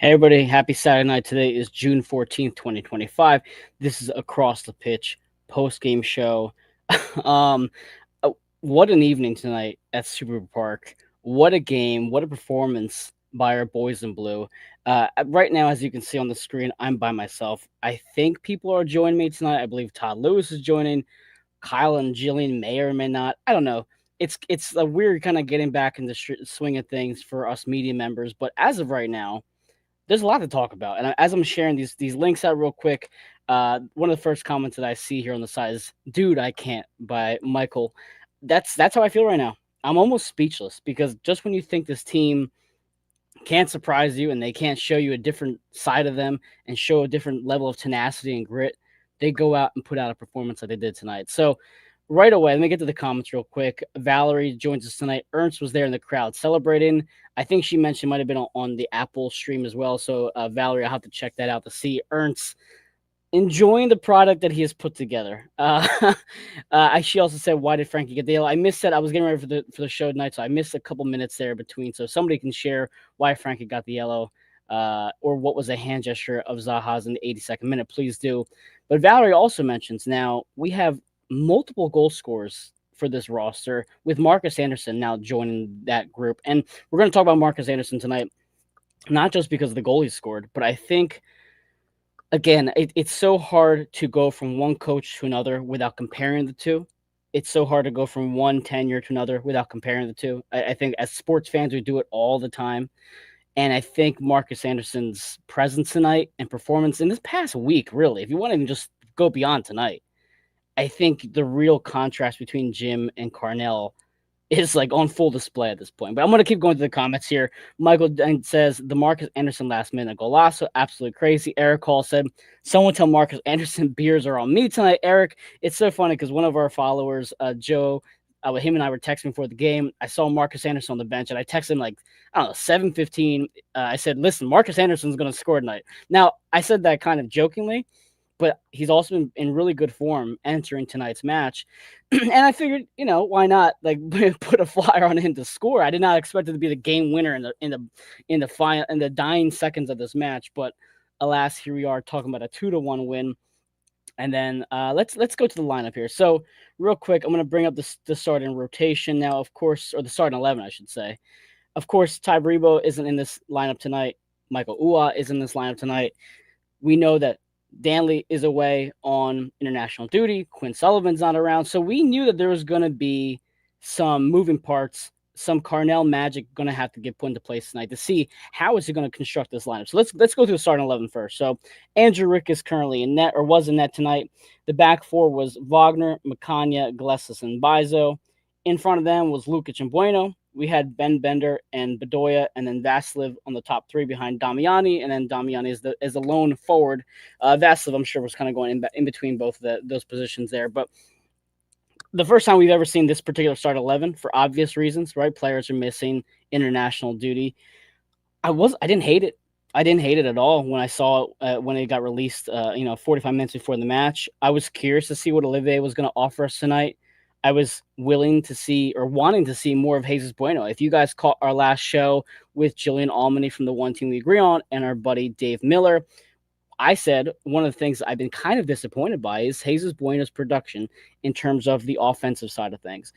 Hey everybody, happy Saturday night. Today is June 14th, 2025. This is Across the Pitch post-game show. um what an evening tonight at Super Park. What a game, what a performance by our boys in blue. Right now, as you can see on the screen, I'm by myself. I think people are joining me tonight. I believe Todd Lewis is joining. Kyle and Jillian may or may not. I don't know. It's a weird kind of getting back in the swing of things for us media members, but as of right now, there's a lot to talk about. And as I'm sharing these links out real quick, one of the first comments that I see here on the side is "Dude, I can't" by Michael. That's how I feel right now. I'm almost speechless because just when you think this team can't surprise you and they can't show you a different side of them and show a different level of tenacity and grit, they go out and put out a performance like they did tonight. So right away, let me get to the comments real quick. Valerie joins us tonight. Ernst was there in the crowd celebrating. I think she mentioned might have been on the Apple stream as well. So Valerie, I'll have to check that out to see Ernst enjoying the product that he has put together. She also said, "Why did Frankie get the yellow?" I missed that. I was getting ready for the show tonight, so I missed a couple minutes there between. So somebody can share why Frankie got the yellow, or what was a hand gesture of Zaha's in the 82nd minute. Please do. But Valerie also mentions now we have multiple goal scorers for this roster with Marcus Anderson now joining that group, and we're going to talk about Marcus Anderson tonight, not just because of the goal he scored, but I think again, it's so hard to go from one coach to another without comparing the two. It's so hard to go from one tenure to another without comparing the two. I think as sports fans, we do it all the time. And I think Marcus Anderson's presence tonight and performance in this past week, really, if you want to even just go beyond tonight, I think the real contrast between Jim and Carnell is like on full display at this point. But I'm going to keep going to the comments here. Michael says the Marcus Anderson last minute golazo, absolutely crazy. Eric Hall said, "Someone tell Marcus Anderson beers are on me tonight." Eric, it's so funny because one of our followers, Joe, him and I were texting before the game. I saw Marcus Anderson on the bench, and I texted him like, I don't know, 7:15. I said, "Listen, Marcus Anderson's going to score tonight." Now, I said that kind of jokingly, but he's also been in really good form entering tonight's match. And I figured, why not like put a flyer on him to score? I did not expect it to be the game winner in the final in the dying seconds of this match, but alas, here we are talking about a 2-1 win. And then let's go to the lineup here. So real quick, I'm going to bring up the starting rotation now, of course, or the starting 11, I should say. Of course, Ty Brebo isn't in this lineup tonight. Michael Ua is in this lineup tonight. We know that Danley is away on international duty. Quinn Sullivan's not around. So we knew that there was going to be some moving parts, some Carnell magic going to have to get put into place tonight to see how is he going to construct this lineup. So let's go through the starting 11 first. So Andrew Rick is currently in net, or was in net tonight. The back four was Wagner, Macania, Glesis, and Bizo. In front of them was Lukic and Bueno. We had Ben Bender and Bedoya, and then Vasilev on the top three behind Damiani, and then Damiani is the lone forward. Vasilev, I'm sure, was kind of going in between both of those positions there. But the first time we've ever seen this particular start 11, for obvious reasons, right? Players are missing international duty. I didn't hate it. I didn't hate it at all when I saw it when it got released. 45 minutes before the match, I was curious to see what Olivier was going to offer us tonight. I was willing to see or wanting to see more of Jesus Bueno. If you guys caught our last show with Jillian Almany from the One Team We Agree On and our buddy Dave Miller, I said one of the things I've been kind of disappointed by is Jesus Bueno's production in terms of the offensive side of things.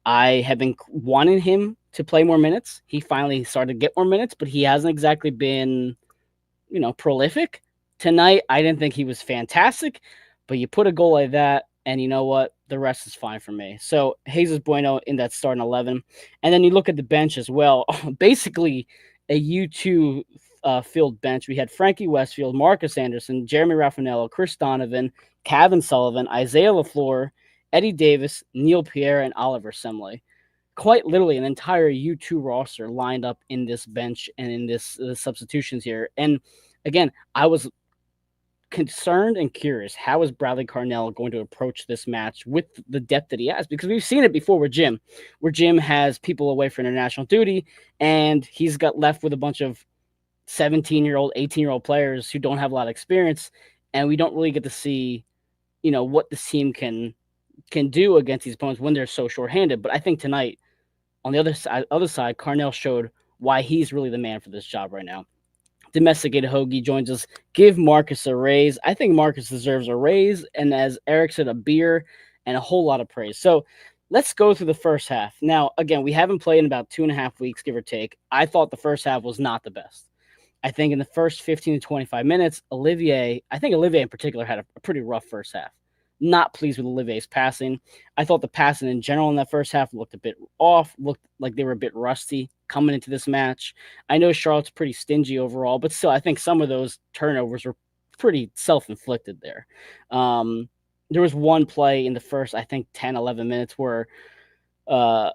I have been wanting him to play more minutes. He finally started to get more minutes, but he hasn't exactly been, prolific. Tonight, I didn't think he was fantastic, but you put a goal like that, and you know what? The rest is fine for me. So Jesus Bueno in that starting 11. And then you look at the bench as well. Basically, a U2 field bench. We had Frankie Westfield, Marcus Anderson, Jeremy Raffanello, Chris Donovan, Kevin Sullivan, Isaiah LaFleur, Eddie Davis, Neil Pierre, and Oliver Semley. Quite literally an entire U2 roster lined up in this bench and in this substitutions here. And again, I was concerned and curious, how is Bradley Carnell going to approach this match with the depth that he has? Because we've seen it before with Jim, where Jim has people away for international duty, and he's got left with a bunch of 17-year-old, 18-year-old players who don't have a lot of experience, and we don't really get to see, what this team can do against these opponents when they're so shorthanded. But I think tonight, on the other side, Carnell showed why he's really the man for this job right now. Domesticated Hoagie joins us. Give Marcus a raise. I think Marcus deserves a raise, and as Eric said, a beer and a whole lot of praise. So let's go through the first half. Now, again, we haven't played in about 2.5 weeks, give or take. I thought the first half was not the best. I think in the first 15 to 25 minutes, I think Olivier in particular had a pretty rough first half. Not pleased with Olivier's passing. I thought the passing in general in that first half looked a bit off, looked like they were a bit rusty coming into this match. I know Charlotte's pretty stingy overall, but still, I think some of those turnovers were pretty self-inflicted there. There was one play in the first, I think, 10, 11 minutes where uh,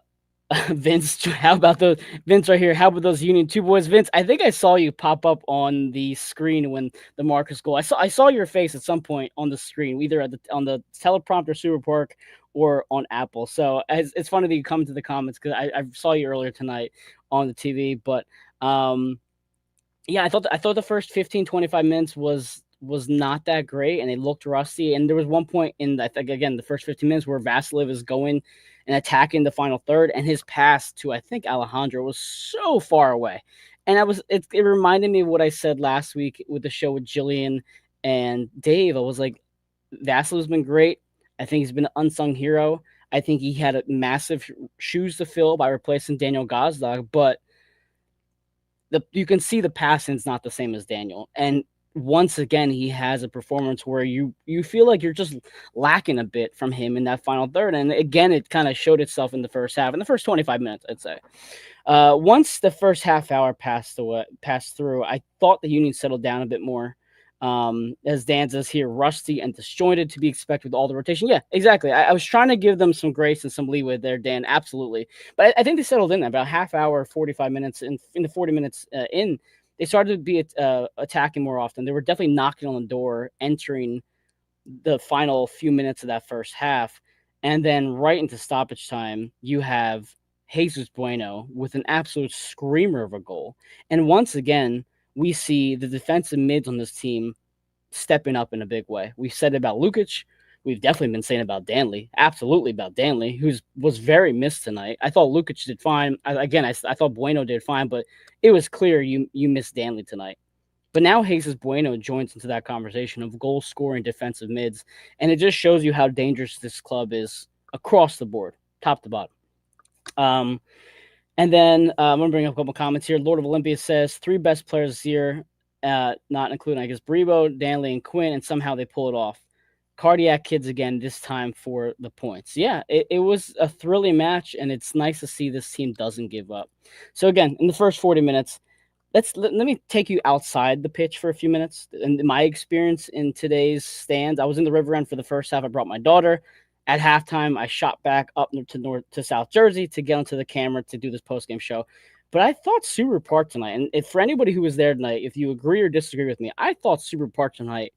Vince, how about those Vince right here? How about those Union Two boys? Vince, I think I saw you pop up on the screen when the Marcus goal. I saw your face at some point on the screen, either on the teleprompter Super Park or on Apple. So it's funny that you come to the comments because I saw you earlier tonight on the TV. But yeah, I thought the first 15, 25 minutes was not that great, and it looked rusty. And there was one point in, I think, again, the first 15 minutes where Vasilev is going and attacking the final third, and his pass to, I think, Alejandro was so far away. And it reminded me of what I said last week with the show with Jillian and Dave. I was like, Vasilev's been great. I think he's been an unsung hero. I think he had a massive shoes to fill by replacing Daniel Gazdag, but you can see the passing's not the same as Daniel. And once again, he has a performance where you feel like you're just lacking a bit from him in that final third. And again, it kind of showed itself in the first half, in the first 25 minutes, I'd say. Once the first half hour passed through, I thought the Union settled down a bit more. As Dan says here, rusty and disjointed to be expected with all the rotation. Yeah, exactly. I was trying to give them some grace and some leeway there, Dan. Absolutely. But I think they settled in about half hour, 45 minutes, in the 40 minutes in, they started to be attacking more often. They were definitely knocking on the door, entering the final few minutes of that first half. And then right into stoppage time, you have Jesus Bueno with an absolute screamer of a goal. And once again, we see the defensive mids on this team stepping up in a big way. We said about Lukic. We've definitely been saying about Danley. Absolutely about Danley, who was very missed tonight. I thought Lukic did fine. I thought Bueno did fine, but it was clear you missed Danley tonight. But now Jesus Bueno joins into that conversation of goal-scoring defensive mids, and it just shows you how dangerous this club is across the board, top to bottom. And then I'm going to bring up a couple comments here. Lord of Olympia says 3 best players this year, not including, I guess, Brebo, Danley, and Quinn, and somehow they pull it off. Cardiac kids again, this time for the points. Yeah, it was a thrilling match, and it's nice to see this team doesn't give up. So again, in the first 40 minutes, let me take you outside the pitch for a few minutes. In my experience in today's stands, I was in the River End for the first half. I brought my daughter. At halftime, I shot back up to South Jersey to get onto the camera to do this post-game show. But I thought Super Park tonight, and if for anybody who was there tonight, if you agree or disagree with me, I thought Super Park tonight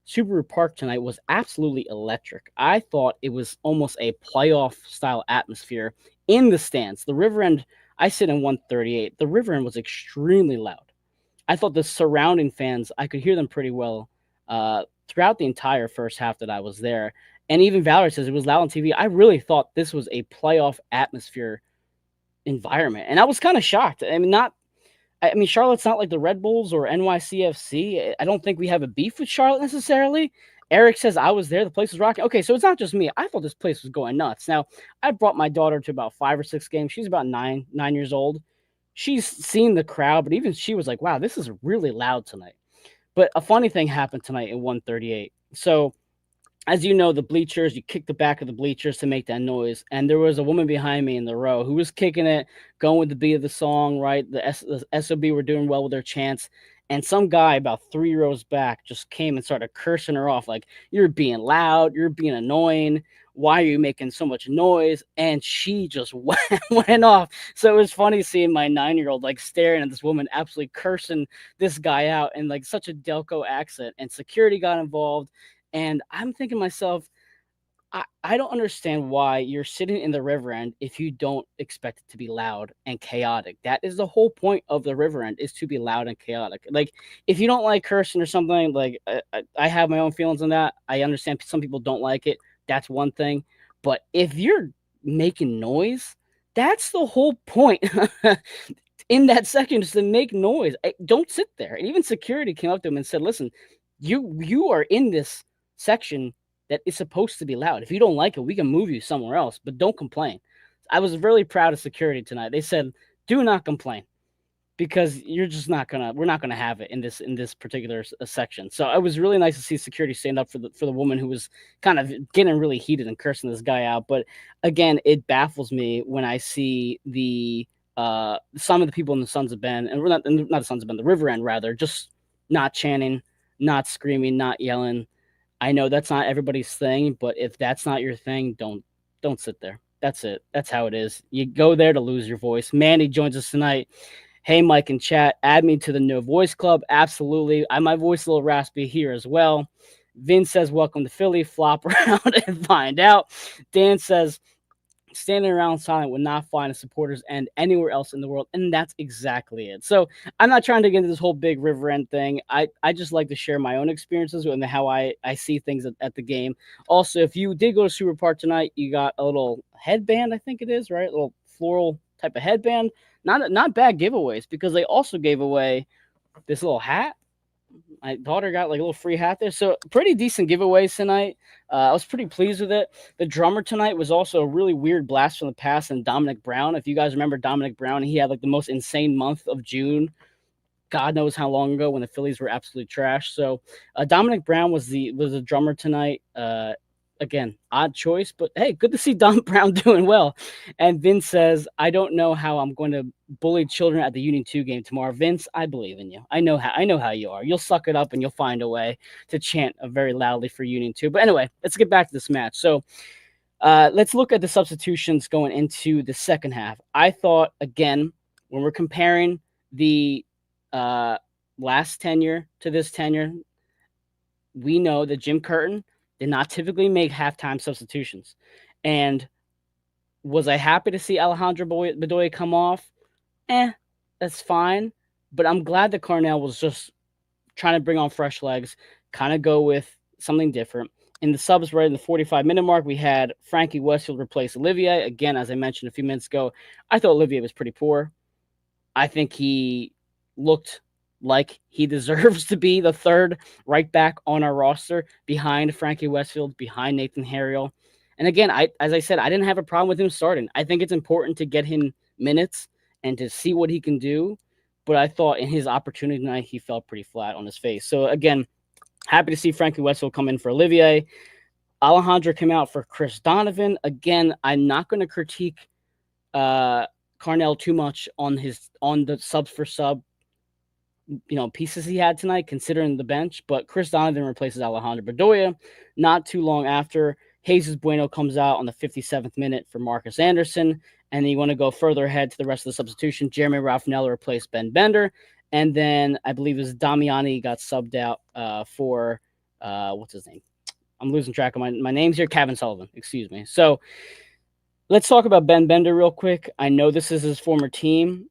was absolutely electric. I thought it was almost a playoff-style atmosphere in the stands. The River End, I sit in 138. The River End was extremely loud. I thought the surrounding fans, I could hear them pretty well throughout the entire first half that I was there. And even Valerie says it was loud on TV. I really thought this was a playoff atmosphere environment. And I was kind of shocked. I mean, Charlotte's not like the Red Bulls or NYCFC. I don't think we have a beef with Charlotte necessarily. Eric says I was there. The place was rocking. Okay, so it's not just me. I thought this place was going nuts. Now, I brought my daughter to about 5 or 6 games. She's about 9 years old. She's seen the crowd, but even she was like, wow, this is really loud tonight. But a funny thing happened tonight in 138. So, as you know, the bleachers, you kick the back of the bleachers to make that noise. And there was a woman behind me in the row who was kicking it, going with the beat of the song, right? The SOB were doing well with their chants. And some guy about 3 rows back just came and started cursing her off, like, you're being loud, you're being annoying. Why are you making so much noise? And she just went off. So it was funny seeing my 9-year-old like staring at this woman absolutely cursing this guy out in like such a Delco accent. And security got involved. And I'm thinking to myself, I don't understand why you're sitting in the River End if you don't expect it to be loud and chaotic. That is the whole point of the River End, is to be loud and chaotic. Like, if you don't like cursing or something, like, I have my own feelings on that. I understand some people don't like it. That's one thing. But if you're making noise, that's the whole point. in that section just to make noise. Don't sit there. And even security came up to him and said, "Listen, you are in this section that is supposed to be loud. If you don't like it, we can move you somewhere else, but don't complain." I was really proud of security tonight. They said, "Do not complain." Because you're just not gonna, we're not gonna have it in this particular section. So it was really nice to see security stand up for the woman who was kind of getting really heated and cursing this guy out. But again, it baffles me when I see some of the people in the Sons of Ben, and we're not the Sons of Ben, the River End rather, just not chanting, not screaming, not yelling. I know that's not everybody's thing, but if that's not your thing, don't sit there. That's it. That's how it is. You go there to lose your voice. Mandy joins us tonight. Hey, Mike and chat, add me to the No Voice Club. Absolutely. My voice a little raspy here as well. Vince says, welcome to Philly. Flop around and find out. Dan says, standing around silent would not find a supporter's end anywhere else in the world. And that's exactly it. So I'm not trying to get into this whole big River End thing. I just like to share my own experiences and how I see things at the game. Also, if you did go to Super Park tonight, you got a little headband, I think it is, right? A little floral type of headband. Not bad giveaways, because they also gave away this little hat. My daughter got like a little free hat there. So pretty decent giveaways tonight. I was pretty pleased with it. The drummer tonight was also a really weird blast from the past, and Dominic Brown. If you guys remember Dominic Brown, he had like the most insane month of June. God knows how long ago, when the Phillies were absolutely trash. So Dominic Brown was the drummer tonight. Again, odd choice, but hey, good to see Dom Brown doing well. And Vince says, I don't know how I'm going to bully children at the Union 2 game tomorrow. Vince, I believe in you. I know how you are. You'll suck it up and you'll find a way to chant very loudly for Union 2. But anyway, let's get back to this match. So let's look at the substitutions going into the second half. I thought, again, when we're comparing the last tenure to this tenure, we know that Jim Curtin did not typically make halftime substitutions. And was I happy to see Alejandro Bedoya come off? That's fine. But I'm glad that Carnell was just trying to bring on fresh legs, kind of go with something different. In the subs right in the 45-minute mark, we had Frankie Westfield replace Olivier. Again, as I mentioned a few minutes ago, I thought Olivier was pretty poor. I think he looked like he deserves to be the third right back on our roster, behind Frankie Westfield, behind Nathan Harriel. And again, as I said, I didn't have a problem with him starting. I think it's important to get him minutes and to see what he can do. But I thought in his opportunity tonight, he fell pretty flat on his face. So again, happy to see Frankie Westfield come in for Olivier. Alejandro came out for Chris Donovan. Again, I'm not going to critique Carnell too much on the subs for sub pieces he had tonight, considering the bench. But Chris Donovan replaces Alejandro Bedoya. Not too long after, Jesus Bueno comes out on the 57th minute for Marcus Anderson. And then you want to go further ahead to the rest of the substitution. Jeremy Raffanello replaced Ben Bender. And then I believe it was Damiani got subbed out for what's his name? I'm losing track of my names here. Kevin Sullivan, excuse me. So let's talk about Ben Bender real quick. I know this is his former team.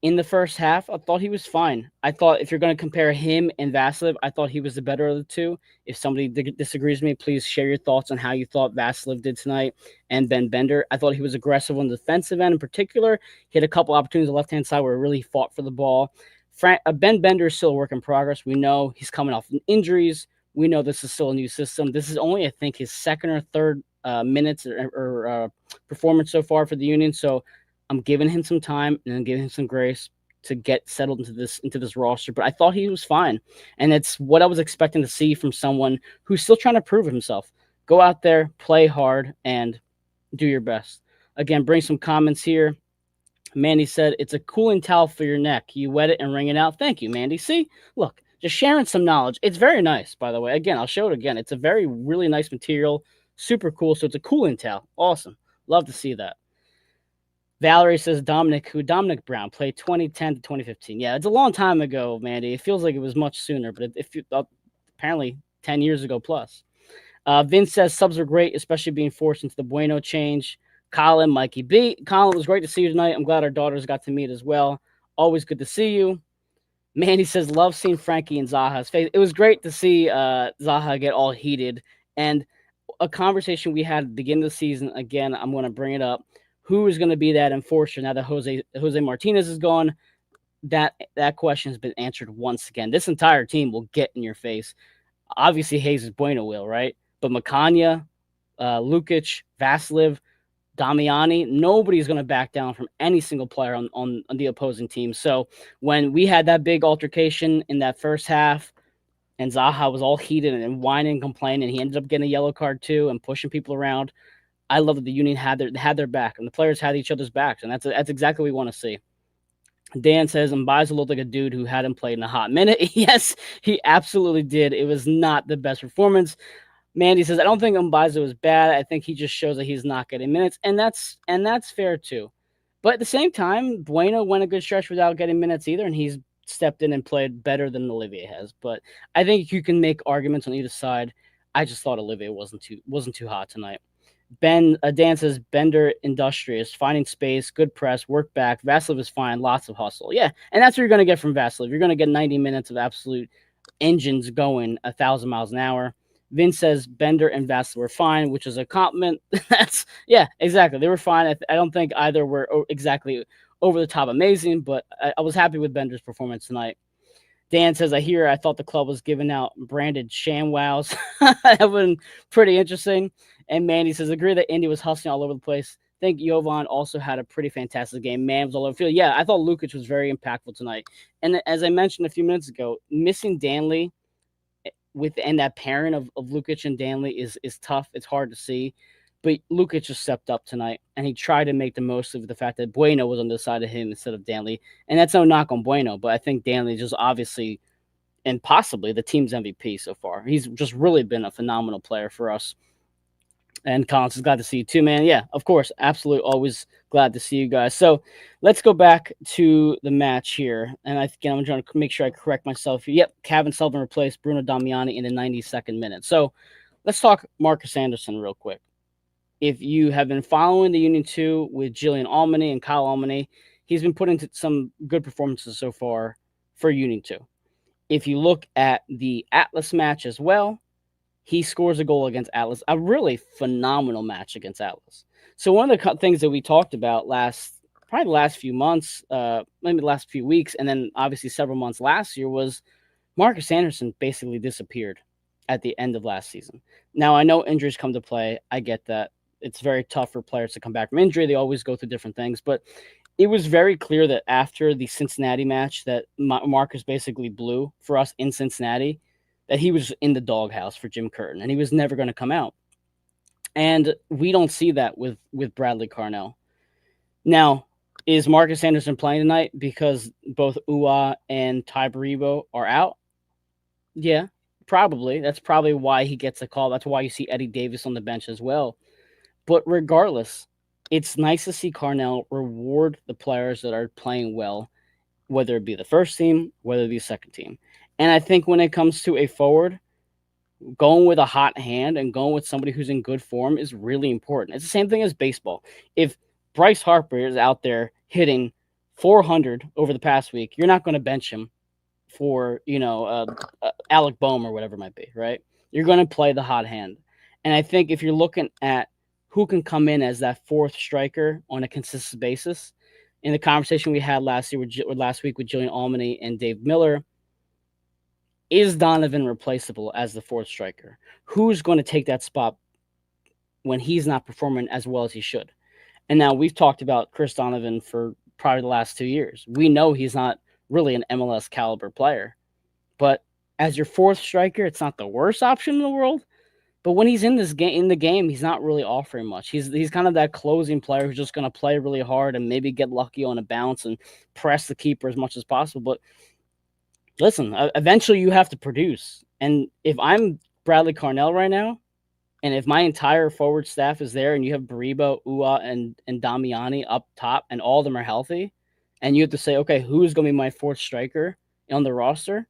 In the first half, I thought he was fine. I thought if you're going to compare him and Vasilev, I thought he was the better of the two. If somebody disagrees with me, please share your thoughts on how you thought Vasilev did tonight and Ben Bender. I thought he was aggressive on the defensive end in particular. He had a couple opportunities on the left-hand side where he really fought for the ball. Ben Bender is still a work in progress. We know he's coming off injuries. We know this is still a new system. This is only, I think, his second or third minutes or performance so far for the Union. So I'm giving him some time and I'm giving him some grace to get settled into this roster. But I thought he was fine. And it's what I was expecting to see from someone who's still trying to prove himself. Go out there, play hard, and do your best. Again, bring some comments here. Mandy said, it's a cooling towel for your neck. You wet it and wring it out. Thank you, Mandy. See? Look, just sharing some knowledge. It's very nice, by the way. Again, I'll show it again. It's a really nice material. Super cool. So it's a cooling towel. Awesome. Love to see that. Valerie says Dominic Brown played 2010 to 2015. Yeah, it's a long time ago, Mandy. It feels like it was much sooner, but apparently 10 years ago plus. Vince says subs are great, especially being forced into the Bueno change. Colin, Mikey B. Colin, it was great to see you tonight. I'm glad our daughters got to meet as well. Always good to see you. Mandy says, love seeing Frankie and Zaha's face. It was great to see Zaha get all heated. And a conversation we had at the beginning of the season, again, I'm going to bring it up. Who is going to be that enforcer now that Jose Martinez is gone? that question has been answered once again. This entire team will get in your face. Obviously, Jesus Bueno will, right? But Makanya, Lukic, Vasilev, Damiani, nobody's going to back down from any single player on the opposing team. So when we had that big altercation in that first half, and Zaha was all heated and whining and complaining, and he ended up getting a yellow card too and pushing people around. I love that the Union had their back, and the players had each other's backs, and that's exactly what we want to see. Dan says Mbaizo looked like a dude who hadn't played in a hot minute. Yes, he absolutely did. It was not the best performance. Mandy says, I don't think Mbaizo is bad. I think he just shows that he's not getting minutes, and that's fair too. But at the same time, Bueno went a good stretch without getting minutes either, and he's stepped in and played better than Olivier has. But I think you can make arguments on either side. I just thought Olivier wasn't too hot tonight. Dan says Bender industrious, finding space, good press, work back. Vasilev is fine, lots of hustle. Yeah, and that's what you're going to get from Vasilev. You're going to get 90 minutes of absolute engines going 1,000 miles an hour. Vince says Bender and Vasilev were fine, which is a compliment. That's yeah, exactly. They were fine. I don't think either were exactly over the top amazing, but I was happy with Bender's performance tonight. Dan says, I thought the club was giving out branded ShamWows. That would been pretty interesting. And Mandy says, agree that Indy was hustling all over the place. I think Jovan also had a pretty fantastic game. Man was all over the field. Yeah, I thought Lukic was very impactful tonight. And as I mentioned a few minutes ago, missing Danley and that pairing of Lukic and Danley is tough. It's hard to see. But Lukic just stepped up tonight, and he tried to make the most of the fact that Bueno was on the side of him instead of Danley. And that's no knock on Bueno, but I think Danley just obviously and possibly the team's MVP so far. He's just really been a phenomenal player for us. And Collins is glad to see you too, man. Yeah, of course. Absolutely. Always glad to see you guys. So let's go back to the match here. And again, I'm trying to make sure I correct myself. Yep, Kevin Sullivan replaced Bruno Damiani in the 92nd minute. So let's talk Marcus Anderson real quick. If you have been following the Union 2 with Jillian Almany and Kyle Almany, he's been putting some good performances so far for Union 2. If you look at the Atlas match as well, he scores a goal against Atlas, a really phenomenal match against Atlas. So one of the things that we talked about probably the last few months, maybe the last few weeks, and then obviously several months last year was Marcus Anderson basically disappeared at the end of last season. Now, I know injuries come to play. I get that. It's very tough for players to come back from injury. They always go through different things. But it was very clear that after the Cincinnati match that Marcus basically blew for us in Cincinnati, that he was in the doghouse for Jim Curtin, and he was never going to come out. And we don't see that with Bradley Carnell. Now, is Marcus Anderson playing tonight because both Ua and Ty Baribo are out? Yeah, probably. That's probably why he gets a call. That's why you see Eddie Davis on the bench as well. But regardless, it's nice to see Carnell reward the players that are playing well, whether it be the first team, whether it be the second team. And I think when it comes to a forward, going with a hot hand and going with somebody who's in good form is really important. It's the same thing as baseball. If Bryce Harper is out there hitting 400 over the past week, you're not going to bench him for, Alec Boehm or whatever it might be, right? You're going to play the hot hand. And I think if you're looking at who can come in as that fourth striker on a consistent basis, in the conversation we had last week with Jillian Almany and Dave Miller, is Donovan replaceable as the fourth striker? Who's going to take that spot when he's not performing as well as he should? And now we've talked about Chris Donovan for probably the last 2 years. We know he's not really an MLS caliber player, but as your fourth striker, it's not the worst option in the world. But when he's in the game, he's not really offering much. He's kind of that closing player who's just going to play really hard and maybe get lucky on a bounce and press the keeper as much as possible. But listen, eventually you have to produce. And if I'm Bradley Carnell right now, and if my entire forward staff is there and you have Baribo, Ua, and Damiani up top and all of them are healthy, and you have to say, okay, who's going to be my fourth striker on the roster?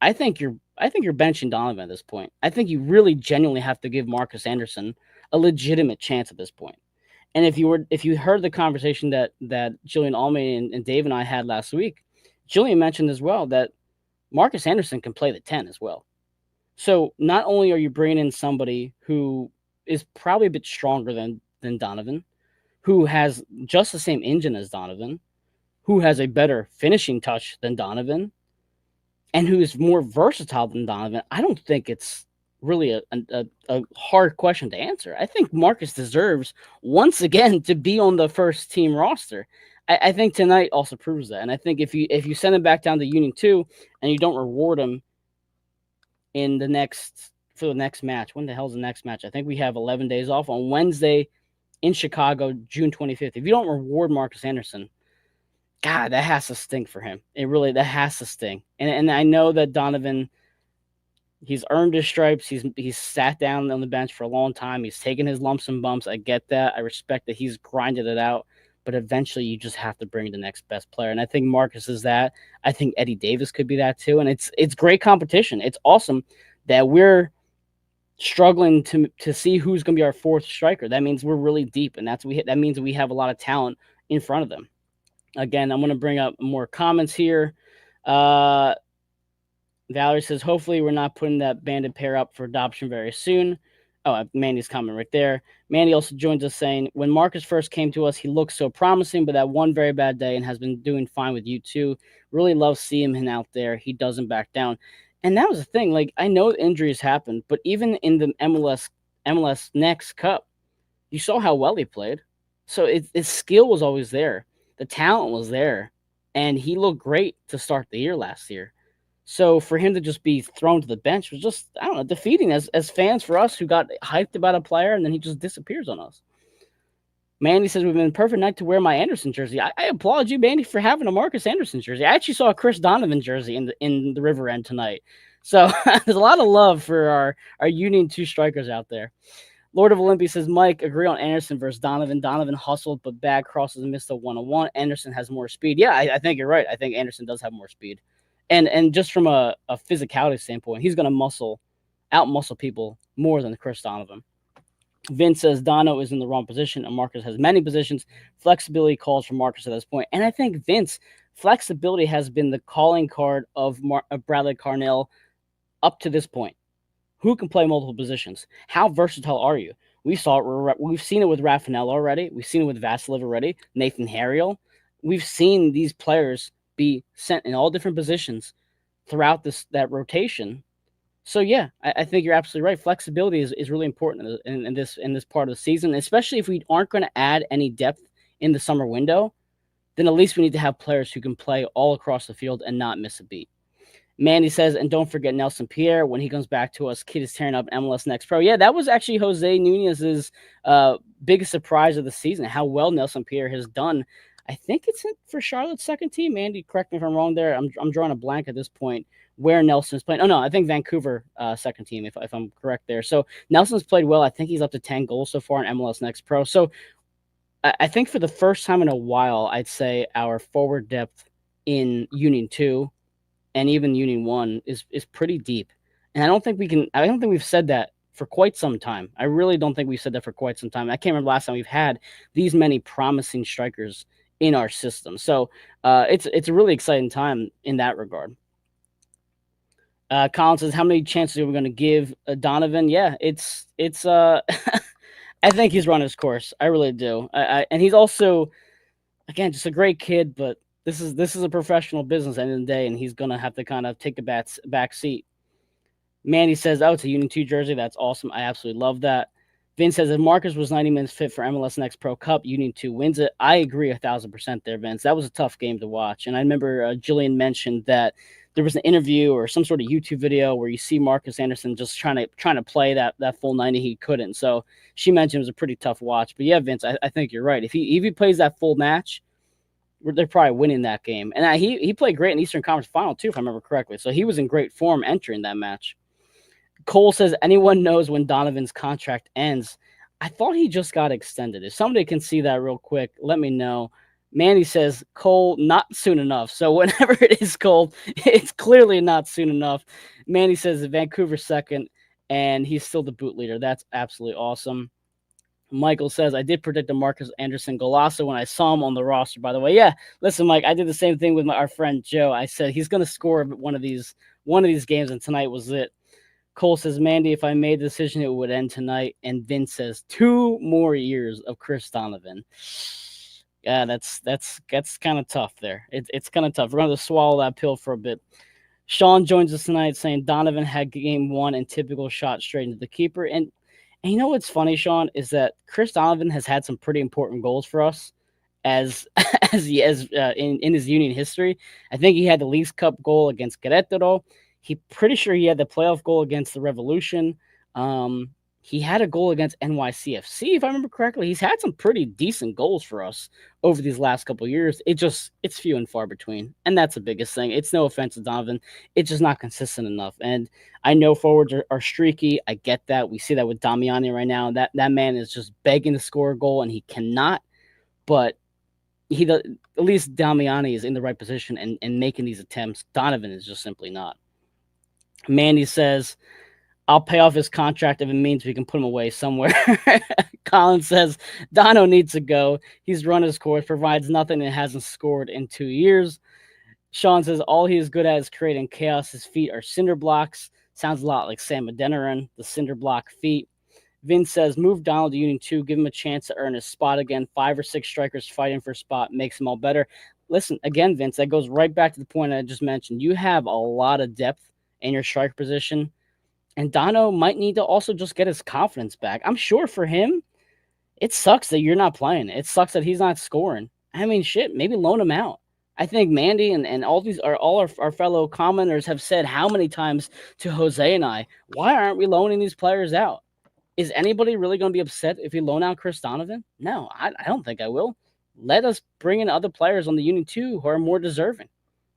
I think you're benching Donovan at this point. I think you really genuinely have to give Marcus Anderson a legitimate chance at this point. And if you heard the conversation that Jillian Almany and Dave and I had last week, Jillian mentioned as well that Marcus Anderson can play the 10 as well. So not only are you bringing in somebody who is probably a bit stronger than Donovan, who has just the same engine as Donovan, who has a better finishing touch than Donovan and who is more versatile than Donovan, I don't think it's really a hard question to answer. I think Marcus deserves once again to be on the first team roster. I think tonight also proves that. And I think if you send him back down to Union 2 and you don't reward him in the next match, when the hell's the next match? I think we have 11 days off on Wednesday in Chicago, June 25th. If you don't reward Marcus Anderson, God, that has to stink for him. That has to sting. And I know that Donovan, he's earned his stripes. He's sat down on the bench for a long time. He's taken his lumps and bumps. I get that. I respect that he's grinded it out. But eventually, you just have to bring the next best player. And I think Marcus is that. I think Eddie Davis could be that too. And it's great competition. It's awesome that we're struggling to see who's going to be our fourth striker. That means we're really deep, and that means we have a lot of talent in front of them. Again, I'm going to bring up more comments here. Valerie says, hopefully we're not putting that banded pair up for adoption very soon. Oh, Mandy's comment right there. Mandy also joins us saying, when Marcus first came to us, he looked so promising, but that one very bad day and has been doing fine with you too. Really love seeing him out there. He doesn't back down. And that was the thing. Like, I know injuries happen, but even in the MLS Next Cup, you saw how well he played. So his skill was always there. The talent was there. And he looked great to start the year last year. So for him to just be thrown to the bench was just, I don't know, defeating as fans for us who got hyped about a player and then he just disappears on us. Mandy says, we've been a perfect night to wear my Anderson jersey. I applaud you, Mandy, for having a Marcus Anderson jersey. I actually saw a Chris Donovan jersey in the River End tonight. So there's a lot of love for our Union 2 strikers out there. Lord of Olympia says, Mike, agree on Anderson versus Donovan. Donovan hustled, but bad crosses and missed a one-on-one. Anderson has more speed. Yeah, I think you're right. I think Anderson does have more speed. And just from a physicality standpoint, he's going to out-muscle people more than Chris Donovan. Vince says Dono is in the wrong position, and Marcus has many positions. Flexibility calls for Marcus at this point. And I think, Vince, flexibility has been the calling card of Bradley Carnell up to this point. Who can play multiple positions? How versatile are you? We've seen it with Rafinel already. We've seen it with Vasilev already. Nathan Harriel. We've seen these players be sent in all different positions throughout that rotation. So yeah, I think you're absolutely right. Flexibility is really important in this part of the season, especially if we aren't going to add any depth in the summer window. Then at least we need to have players who can play all across the field and not miss a beat. Mandy says, and don't forget Nelson Pierre when he comes back to us. Kid is tearing up MLS Next Pro. Yeah, that was actually Jose Nunez's biggest surprise of the season. How well Nelson Pierre has done. I think it's for Charlotte's second team. Mandy, correct me if I'm wrong there. I'm drawing a blank at this point where Nelson's playing. Oh, no, I think Vancouver second team, if I'm correct there. So Nelson's played well. I think he's up to 10 goals so far in MLS Next Pro. So I think for the first time in a while, I'd say our forward depth in Union 2 and even Union 1 is pretty deep. And I don't think we've said that for quite some time. I really don't think we've said that for quite some time. I can't remember last time we've had these many promising strikers in our system. So it's a really exciting time in that regard. Colin says, how many chances are we going to give Donovan? Yeah, it's I think he's run his course. I really do. And he's also, again, just a great kid, but this is a professional business at the end of the day, and he's going to have to kind of take a back seat. Mandy says, oh, it's a Union 2 jersey. That's awesome. I absolutely love that. Vince says, if Marcus was 90 minutes fit for MLS Next Pro Cup, Union 2 wins it. I agree 1,000% there, Vince. That was a tough game to watch. And I remember Jillian mentioned that there was an interview or some sort of YouTube video where you see Marcus Anderson just trying to play that full 90. He couldn't. So she mentioned it was a pretty tough watch. But yeah, Vince, I think you're right. If he plays that full match, they're probably winning that game. And he played great in the Eastern Conference Final too, if I remember correctly. So he was in great form entering that match. Cole says, anyone knows when Donovan's contract ends? I thought he just got extended. If somebody can see that real quick, let me know. Mandy says, Cole, not soon enough. So whenever it is, Cole, it's clearly not soon enough. Mandy says Vancouver second, and he's still the boot leader. That's absolutely awesome. Michael says, I did predict a Marcus Anderson golazo when I saw him on the roster, by the way. Yeah, listen, Mike, I did the same thing with our friend Joe. I said he's going to score one of these games, and tonight was it. Cole says, Mandy, if I made the decision, it would end tonight. And Vince says, 2 more years of Chris Donovan. Yeah, that's kind of tough there. It's kind of tough. We're going to swallow that pill for a bit. Sean joins us tonight saying Donovan had game one and typical shot straight into the keeper. And you know what's funny, Sean, is that Chris Donovan has had some pretty important goals for us as in his Union history. I think he had the Leagues Cup goal against Querétaro. He pretty sure he had the playoff goal against the Revolution. Um, he had a goal against NYCFC, if I remember correctly. He's had some pretty decent goals for us over these last couple of years. It's few and far between, and that's the biggest thing. It's no offense to Donovan, it's just not consistent enough. And I know forwards are streaky. I get that. We see that with Damiani right now. That man is just begging to score a goal, and he cannot. But he does, at least Damiani is in the right position and making these attempts. Donovan is just simply not. Mandy says, I'll pay off his contract if it means we can put him away somewhere. Colin says, Dono needs to go. He's run his course, provides nothing, and hasn't scored in 2 years. Sean says, all he is good at is creating chaos. His feet are cinder blocks. Sounds a lot like Sam Adeniran, the cinder block feet. Vince says, move Donald to Union 2, give him a chance to earn his spot again. 5 or 6 strikers fighting for a spot makes them all better. Listen, again, Vince, that goes right back to the point I just mentioned. You have a lot of depth in your striker position, and Dono might need to also just get his confidence back. I'm sure for him, it sucks that you're not playing. It sucks that he's not scoring. I mean, shit, maybe loan him out. I think Mandy and all these are all our fellow commenters have said how many times to Jose and I, why aren't we loaning these players out? Is anybody really going to be upset if we loan out Chris Donovan? No, I don't think I will. Let us bring in other players on the Union 2 who are more deserving.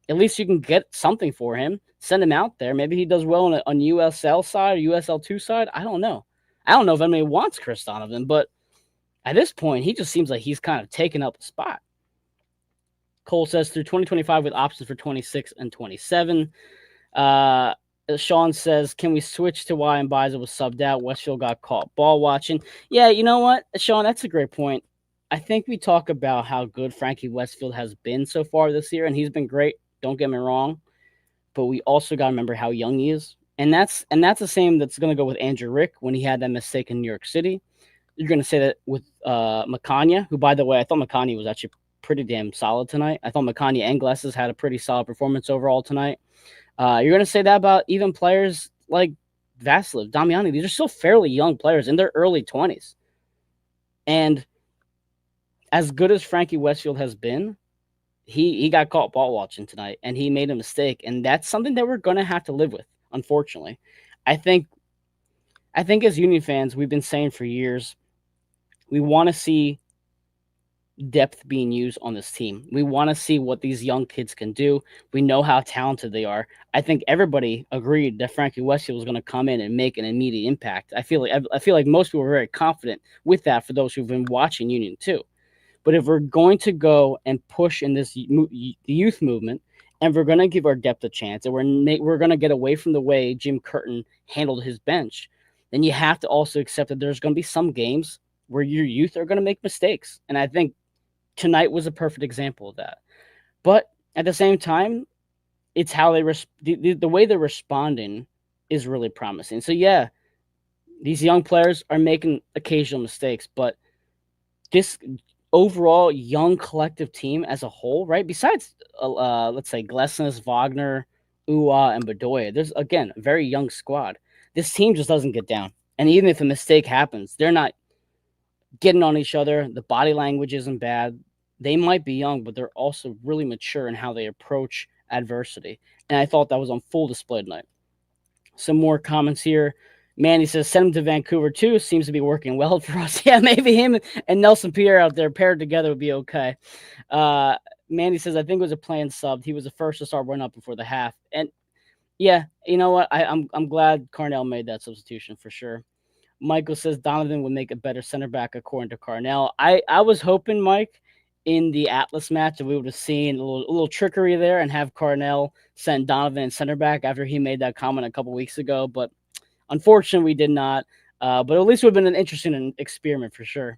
At least you can get something for him. Send him out there. Maybe he does well on USL side or USL2 side. I don't know. I don't know if anybody wants Chris Donovan, but at this point, he just seems like he's kind of taken up a spot. Cole says through 2025 with options for 26 and 27. Sean says, can we switch to why Mbaiza was subbed out? Westfield got caught ball watching. Yeah, you know what, Sean, that's a great point. I think we talk about how good Frankie Westfield has been so far this year, and he's been great. Don't get me wrong, but we also got to remember how young he is, and that's the same that's going to go with Andrew Rick when he had that mistake in New York City. You're going to say that with Makanya, who, by the way, I thought Makanya was actually pretty damn solid tonight. I thought Makanya and Glasses had a pretty solid performance overall tonight. You're going to say that about even players like Vasilev, Damiani. These are still fairly young players in their early 20s. And as good as Frankie Westfield has been, he got caught ball watching tonight, and he made a mistake. And that's something that we're going to have to live with, unfortunately. I think as Union fans, we've been saying for years, we want to see depth being used on this team. We want to see what these young kids can do. We know how talented they are. I think everybody agreed that Frankie Westfield was going to come in and make an immediate impact. I feel like most people are very confident with that for those who've been watching Union too. But if we're going to go and push in this youth movement, and we're going to give our depth a chance, and we're going to get away from the way Jim Curtin handled his bench, then you have to also accept that there's going to be some games where your youth are going to make mistakes. And I think tonight was a perfect example of that. But at the same time, it's how the way they're responding is really promising. So yeah, these young players are making occasional mistakes, but this overall young collective team as a whole, right? Besides, let's say Glesnes, Wagner, Uwa, and Bedoya, there's again a very young squad. This team just doesn't get down, and even if a mistake happens, they're not getting on each other. The body language isn't bad. They might be young, but they're also really mature in how they approach adversity. And I thought that was on full display tonight. Some more comments here. Manny says, send him to Vancouver too. Seems to be working well for us. Yeah, maybe him and Nelson Pierre out there paired together would be okay. Manny says, I think it was a planned sub. He was the first to start running up before the half. And yeah, you know what? I'm glad Carnell made that substitution for sure. Michael says Donovan would make a better center back according to Carnell. I was hoping, Mike, in the Atlas match that we would have seen a little trickery there and have Carnell send Donovan in center back after he made that comment a couple weeks ago. But unfortunately, we did not. But at least it would have been an interesting experiment for sure.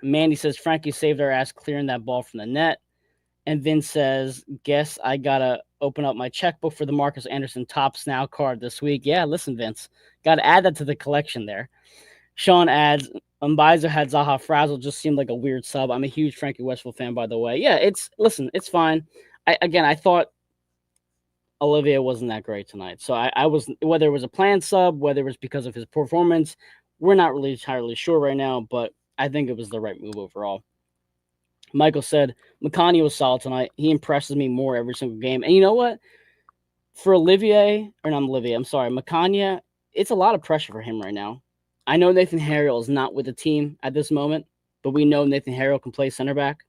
Mandy says Frankie saved our ass clearing that ball from the net. And Vince says, guess I got to open up my checkbook for the Marcus Anderson Tops Now card this week. Yeah, listen, Vince, got to add that to the collection there. Sean adds, Mbaizo had Zaha Frazzle, just seemed like a weird sub. I'm a huge Frankie Westphal fan, by the way. Yeah, it's fine. I thought Olivier wasn't that great tonight. So I was, whether it was a planned sub, whether it was because of his performance, we're not really entirely sure right now, but I think it was the right move overall. Michael said Makani was solid tonight. He impresses me more every single game. And you know what? For Olivier, or not Olivier, I'm sorry, Makania, it's a lot of pressure for him right now. I know Nathan Harriel is not with the team at this moment, but we know Nathan Harriel can play center back.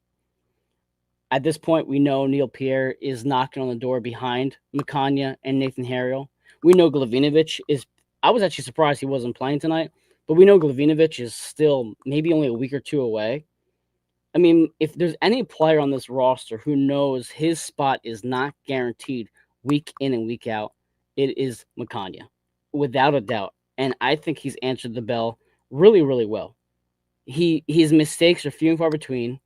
At this point, we know Neil Pierre is knocking on the door behind Makanya and Nathan Harriel. We know Glavinovic is. I was actually surprised he wasn't playing tonight, but we know Glavinovic is still maybe only a week or two away. I mean, if there's any player on this roster who knows his spot is not guaranteed week in and week out, it is Makanya, without a doubt. And I think he's answered the bell really, really well. His mistakes are few and far between.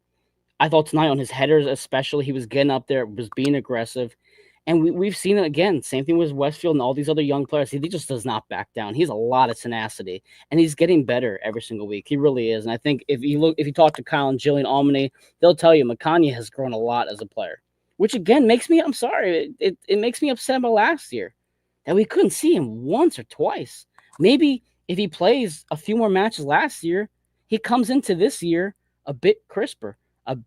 I thought tonight on his headers, especially, he was getting up there, was being aggressive. And we've seen it again. Same thing with Westfield and all these other young players. He just does not back down. He has a lot of tenacity, and he's getting better every single week. He really is. And I think if you talk to Kyle and Jillian Almany, they'll tell you Makanya has grown a lot as a player, which again makes me. I'm sorry, it makes me upset about last year that we couldn't see him once or twice. Maybe if he plays a few more matches last year, he comes into this year a bit crisper,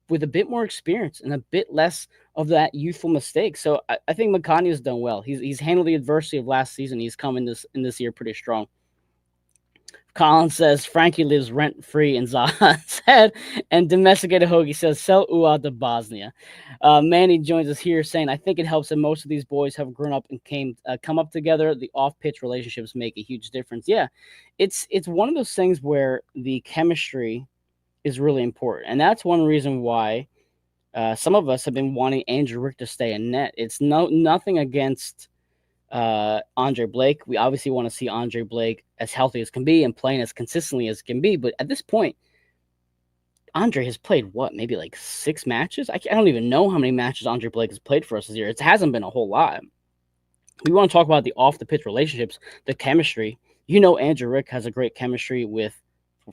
with a bit more experience and a bit less of that youthful mistake. So I think Makani has done well. He's handled the adversity of last season. He's come in this year pretty strong. Colin says Frankie lives rent free in Zaha's head, and Domesticated Hoagie says sell Ua to Bosnia. Manny joins us here saying I think it helps that most of these boys have grown up and come up together. The off pitch relationships make a huge difference. Yeah, it's one of those things where the chemistry is really important, and that's one reason why some of us have been wanting Andrew Rick to stay in net. It's nothing against Andre Blake. We obviously want to see Andre Blake as healthy as can be and playing as consistently as can be. But at this point, Andre has played maybe like 6 matches? I don't even know how many matches Andre Blake has played for us this year. It hasn't been a whole lot. We want to talk about the off the pitch relationships, the chemistry. You know, Andrew Rick has a great chemistry with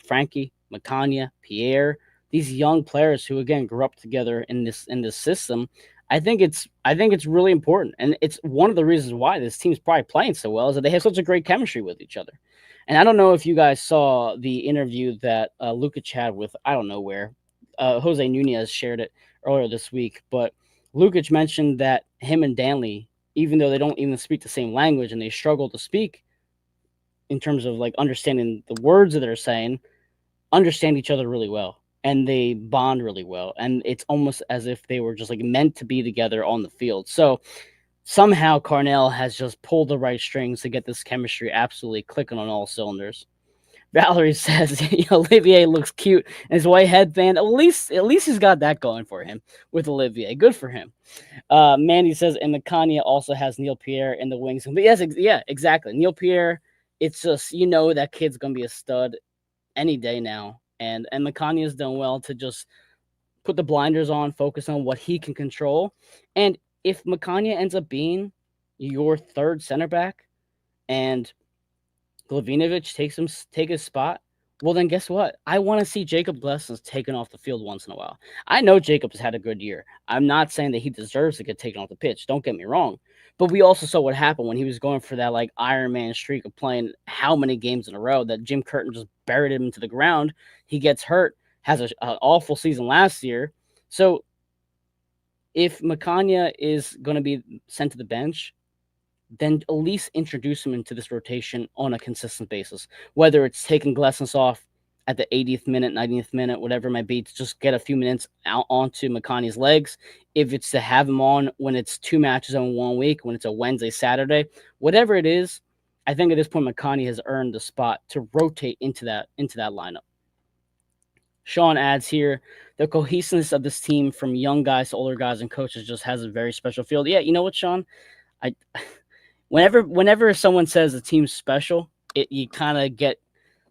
Frankie, Makanya, Pierre, these young players who again grew up together in this system. I think it's really important, and it's one of the reasons why this team's probably playing so well is that they have such a great chemistry with each other. And I don't know if you guys saw the interview that Lukic had with I don't know where Jose Nunez shared it earlier this week, but Lukic mentioned that him and Danley, even though they don't even speak the same language and they struggle to speak in terms of like understanding the words that they're saying, understand each other really well. And they bond really well. And it's almost as if they were just like meant to be together on the field. So somehow Carnell has just pulled the right strings to get this chemistry absolutely clicking on all cylinders. Valerie says Olivier looks cute in his white headband. At least he's got that going for him with Olivier. Good for him. Mandy says, and Nakania also has Neil Pierre in the wings. But yes, yeah, exactly. Neil Pierre, it's just, that kid's going to be a stud any day now. And Makania's done well to just put the blinders on, focus on what he can control. And if Makania ends up being your third center back and Glavinovic take his spot, well, then guess what? I want to see Jacob Glessens taken off the field once in a while. I know Jacob has had a good year. I'm not saying that he deserves to get taken off the pitch. Don't get me wrong. But we also saw what happened when he was going for that like Iron Man streak of playing how many games in a row that Jim Curtin just buried him into the ground. He gets hurt, has an awful season last year. So if Makanya is going to be sent to the bench, then at least introduce him into this rotation on a consistent basis. Whether it's taking Glessens off at the 80th minute, 90th minute, whatever it might be, to just get a few minutes out onto Makani's legs. If it's to have him on when it's 2 matches in 1 week, when it's a Wednesday, Saturday, whatever it is, I think at this point Makani has earned the spot to rotate into that lineup. Sean adds here, the cohesiveness of this team from young guys to older guys and coaches just has a very special feel. Yeah, you know what, Sean? Whenever someone says the team's special, you kind of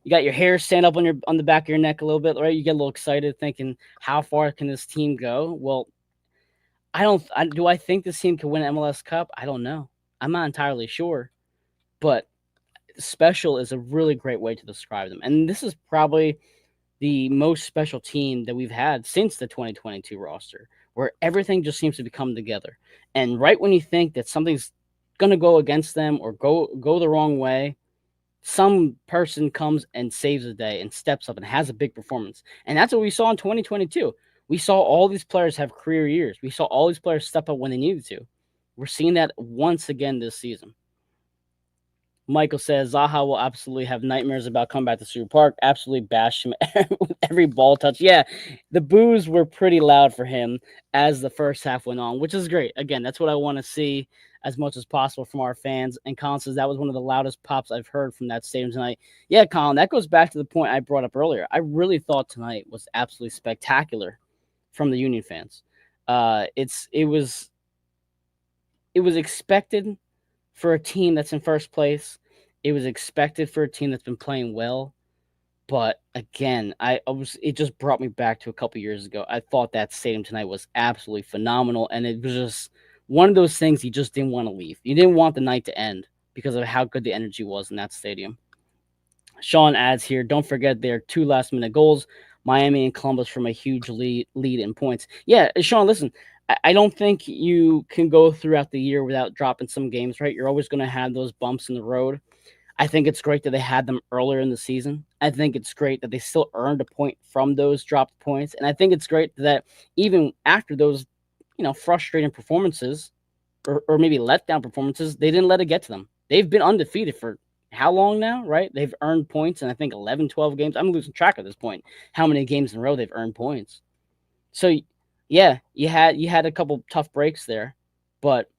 you got your hair stand up on the back of your neck a little bit, right? You get a little excited thinking, how far can this team go? Well, do I think this team can win an MLS Cup? I don't know. I'm not entirely sure, but special is a really great way to describe them. And this is probably the most special team that we've had since the 2022 roster, where everything just seems to be coming together. And right when you think that something's going to go against them or go the wrong way, some person comes and saves the day and steps up and has a big performance. And that's what we saw in 2022. We saw all these players have career years. We saw all these players step up when they needed to. We're seeing that once again this season. Michael says Zaha will absolutely have nightmares about coming back to Super Park. Absolutely bash him with every ball touch. Yeah, the boos were pretty loud for him as the first half went on, which is great. Again, that's what I want to see as much as possible from our fans. And Colin says that was one of the loudest pops I've heard from that stadium tonight. Yeah, Colin, that goes back to the point I brought up earlier. I really thought tonight was absolutely spectacular from the Union fans. It was expected for a team that's in first place. It was expected for a team that's been playing well. But again, it just brought me back to a couple years ago. I thought that stadium tonight was absolutely phenomenal. And it was just one of those things you just didn't want to leave. You didn't want the night to end because of how good the energy was in that stadium. Sean adds here, don't forget their 2 last-minute goals, Miami and Columbus, from a huge lead in points. Yeah, Sean, listen, I don't think you can go throughout the year without dropping some games, right? You're always going to have those bumps in the road. I think it's great that they had them earlier in the season. I think it's great that they still earned a point from those dropped points. And I think it's great that even after those, frustrating performances or maybe letdown performances, they didn't let it get to them. They've been undefeated for how long now, right? They've earned points in, I think, 11, 12 games. I'm losing track at this point how many games in a row they've earned points. So, yeah, you had a couple tough breaks there, but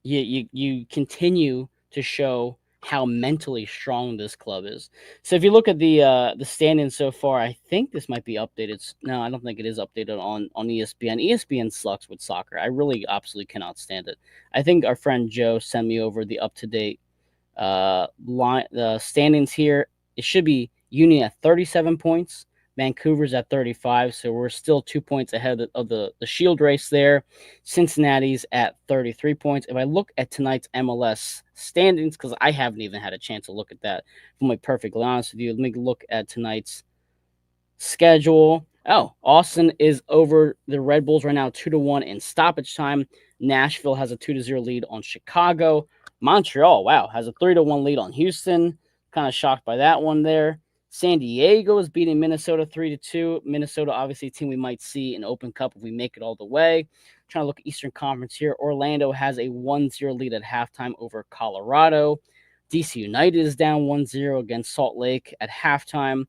you continue to show how mentally strong this club is. So if you look at the standings so far, I think this might be updated. No, I don't think it is updated on ESPN. ESPN sucks with soccer. I really absolutely cannot stand it. I think our friend Joe sent me over the up-to-date the standings here. It should be Union at 37 points. Vancouver's at 35, so we're still 2 points ahead of the Shield race there. Cincinnati's at 33 points. If I look at tonight's MLS standings, because I haven't even had a chance to look at that, if I'm perfectly honest with you, let me look at tonight's schedule. Oh, Austin is over the Red Bulls right now, 2-1 in stoppage time. Nashville has a 2-0 lead on Chicago. Montreal, wow, has a 3-1 lead on Houston. Kind of shocked by that one there. San Diego is beating Minnesota 3-2. Minnesota, obviously, a team we might see in Open Cup if we make it all the way. Trying to look at Eastern Conference here. Orlando has a 1-0 lead at halftime over Colorado. DC United is down 1-0 against Salt Lake at halftime.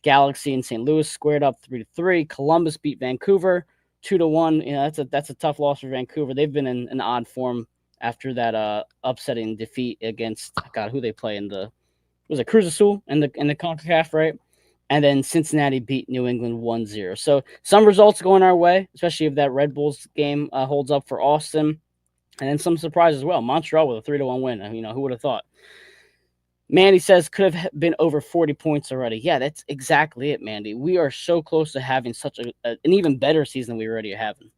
Galaxy and St. Louis squared up 3-3. Columbus beat Vancouver 2-1. That's a tough loss for Vancouver. They've been in an odd form after that upsetting defeat against who they play in the Cruz Azul in the CONCACAF, right? And then Cincinnati beat New England 1-0. So some results going our way, especially if that Red Bulls game holds up for Austin. And then some surprise as well. Montreal with a 3-1 win. Who would have thought? Mandy says could have been over 40 points already. Yeah, that's exactly it, Mandy. We are so close to having such an even better season than we already are having.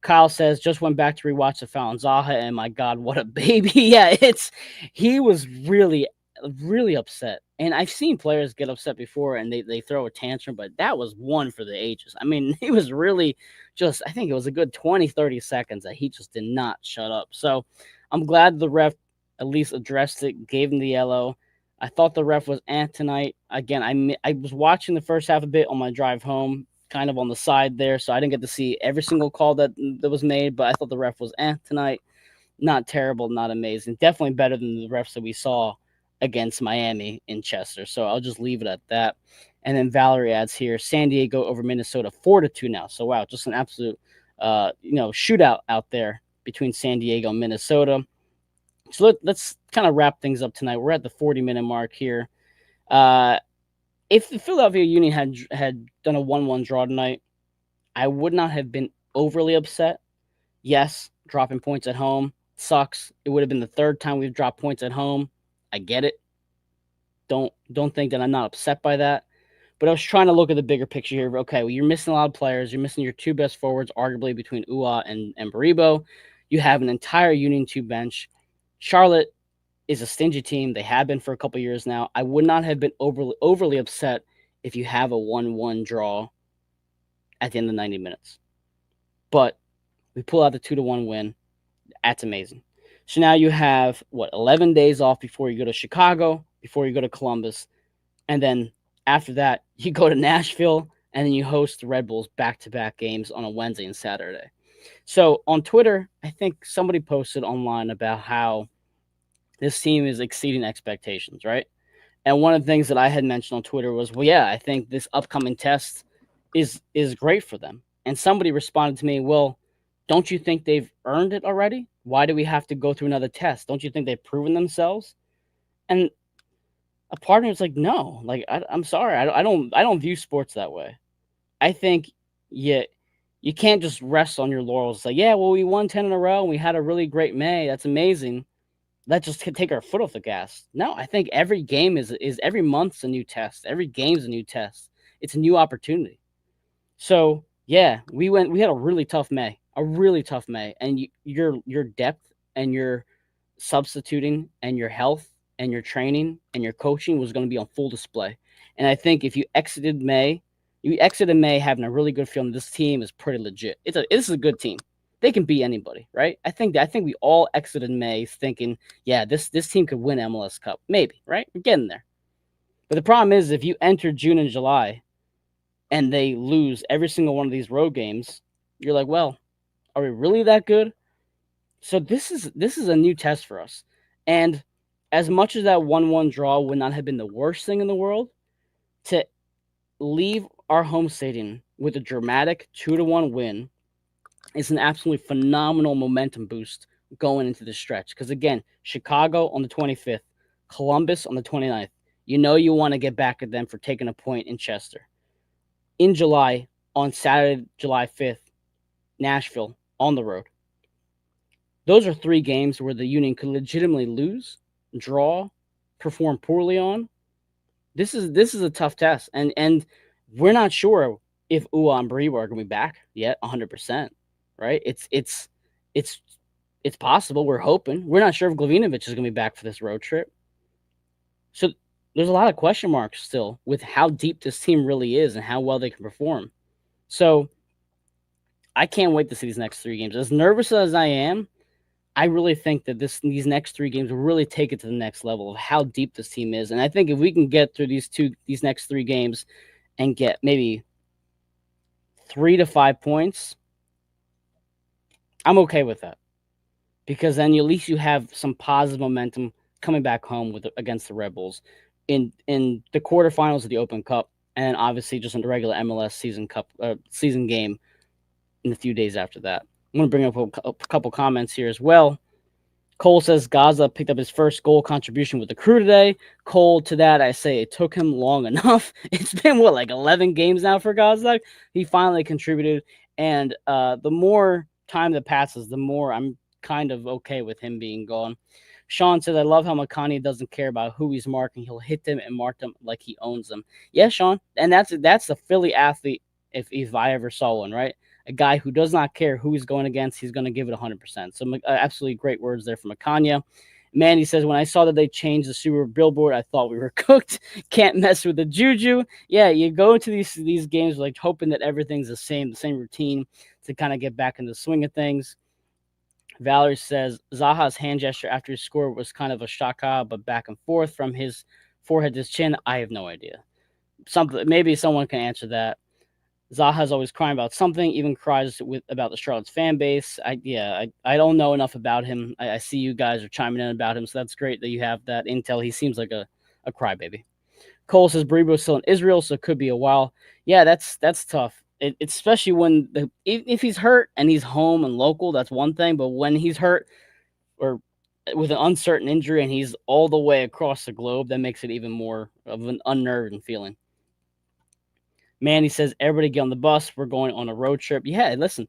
Kyle says, just went back to rewatch the Fallon Zaha, and my God, what a baby. Yeah, he was really, really upset. And I've seen players get upset before and they throw a tantrum, but that was one for the ages. I mean, he was really just, I think it was a good 20, 30 seconds that he just did not shut up. So I'm glad the ref at least addressed it, gave him the yellow. I thought the ref was tonight. Again, I was watching the first half a bit on my drive home, kind of on the side there, so I didn't get to see every single call that was made, but I thought the ref was tonight. Not terrible, not amazing. Definitely better than the refs that we saw against Miami in Chester. So I'll just leave it at that. And then Valerie adds here, San Diego over Minnesota 4-2 now. So wow, just an absolute shootout out there between San Diego and Minnesota. So let's kind of wrap things up tonight. We're at the 40-minute mark here. If the Philadelphia Union had done a 1-1 draw tonight, I would not have been overly upset. Yes, dropping points at home sucks. It would have been the third time we've dropped points at home. I get it. Don't think that I'm not upset by that. But I was trying to look at the bigger picture here. Okay, well, you're missing a lot of players. You're missing your two best forwards, arguably between Ua and Baribo. You have an entire Union 2 bench. Charlotte is a stingy team. They have been for a couple years now. I would not have been overly upset if you have a 1-1 draw at the end of 90 minutes. But we pull out the 2-1 win. That's amazing. So now you have 11 days off before you go to Chicago, before you go to Columbus, and then after that you go to Nashville, and then you host the Red Bulls back-to-back games on a Wednesday and Saturday. So on Twitter, I think somebody posted online about how this team is exceeding expectations, right? And one of the things that I had mentioned on Twitter was, well, yeah, I think this upcoming test is great for them. And somebody responded to me, well, don't you think they've earned it already? Why do we have to go through another test? Don't you think they've proven themselves? And a part of me was like, no, like I'm sorry, I don't view sports that way. I think you can't just rest on your laurels. It's like, yeah, well, we won 10 in a row and we had a really great May. That's amazing. Let's just take our foot off the gas. No, I think every game is every month's a new test. Every game's a new test. It's a new opportunity. So yeah, we had a really tough May, and your depth and your substituting and your health and your training and your coaching was going to be on full display. And I think if you exited May having a really good feeling this team is pretty legit. This is a good team. They can beat anybody, right? I think we all exited May thinking, yeah, this team could win MLS Cup. Maybe, right? We're getting there. But the problem is if you enter June and July and they lose every single one of these road games, you're like, well, are we really that good? So this is a new test for us. And as much as that 1-1 draw would not have been the worst thing in the world, to leave our home stadium with a dramatic 2-1 win is an absolutely phenomenal momentum boost going into the stretch. Because again, Chicago on the 25th, Columbus on the 29th. You know you want to get back at them for taking a point in Chester. In July, on Saturday, July 5th, Nashville on the road. Those are 3 games where the Union could legitimately lose, draw, perform poorly on. This is a tough test, and we're not sure if Ua and Bariba are going to be back yet 100%, right? It's possible. We're hoping. We're not sure if Glavinovic is going to be back for this road trip. So there's a lot of question marks still with how deep this team really is and how well they can perform. So I can't wait to see these next 3 games. As nervous as I am, I really think that these next 3 games will really take it to the next level of how deep this team is. And I think if we can get through these next 3 games and get maybe 3 to 5 points, I'm okay with that. Because then at least you have some positive momentum coming back home against the Red Bulls in the quarterfinals of the Open Cup, and obviously just in the regular MLS season game in a few days after that. I'm going to bring up a couple comments here as well. Cole says Gaza picked up his first goal contribution with the Crew today. Cole, to that, I say it took him long enough. It's been, 11 games now for Gaza? He finally contributed, and the more time that passes, the more I'm kind of okay with him being gone. Sean says, I love how Makani doesn't care about who he's marking. He'll hit them and mark them like he owns them. Yeah, Sean, and that's the Philly athlete if I ever saw one, right? A guy who does not care who he's going against. He's going to give it 100%. So absolutely great words there from Akanya. Mandy says, when I saw that they changed the Super billboard, I thought we were cooked. Can't mess with the juju. Yeah, you go into these games hoping that everything's the same routine to kind of get back in the swing of things. Valerie says, Zaha's hand gesture after he scored was kind of a shaka, but back and forth from his forehead to his chin. I have no idea. Maybe someone can answer that. Zaha's always crying about something, even cries about the Charlotte's fan base. I don't know enough about him. I see you guys are chiming in about him, so that's great that you have that intel. He seems like a crybaby. Cole says Baribo's still in Israel, so it could be a while. Yeah, that's tough. It's especially when if he's hurt and he's home and local, that's one thing. But when he's hurt or with an uncertain injury and he's all the way across the globe, that makes it even more of an unnerving feeling. Mandy says, everybody get on the bus. We're going on a road trip. Yeah, listen,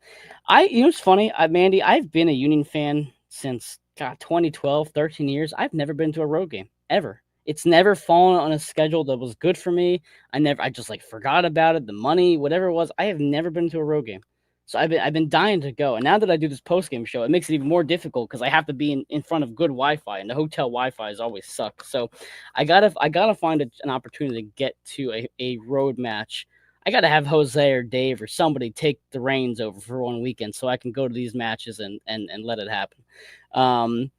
it's funny, Mandy, I've been a Union fan since 2012, 13 years. I've never been to a road game, ever. It's never fallen on a schedule that was good for me. I just forgot about it, the money, whatever it was. I have never been to a road game. So I've been dying to go, and now that I do this post game show, it makes it even more difficult because I have to be in front of good Wi-Fi, and the hotel Wi-Fi is always suck. So I gotta find an opportunity to get to a road match. I gotta have Jose or Dave or somebody take the reins over for one weekend so I can go to these matches and let it happen.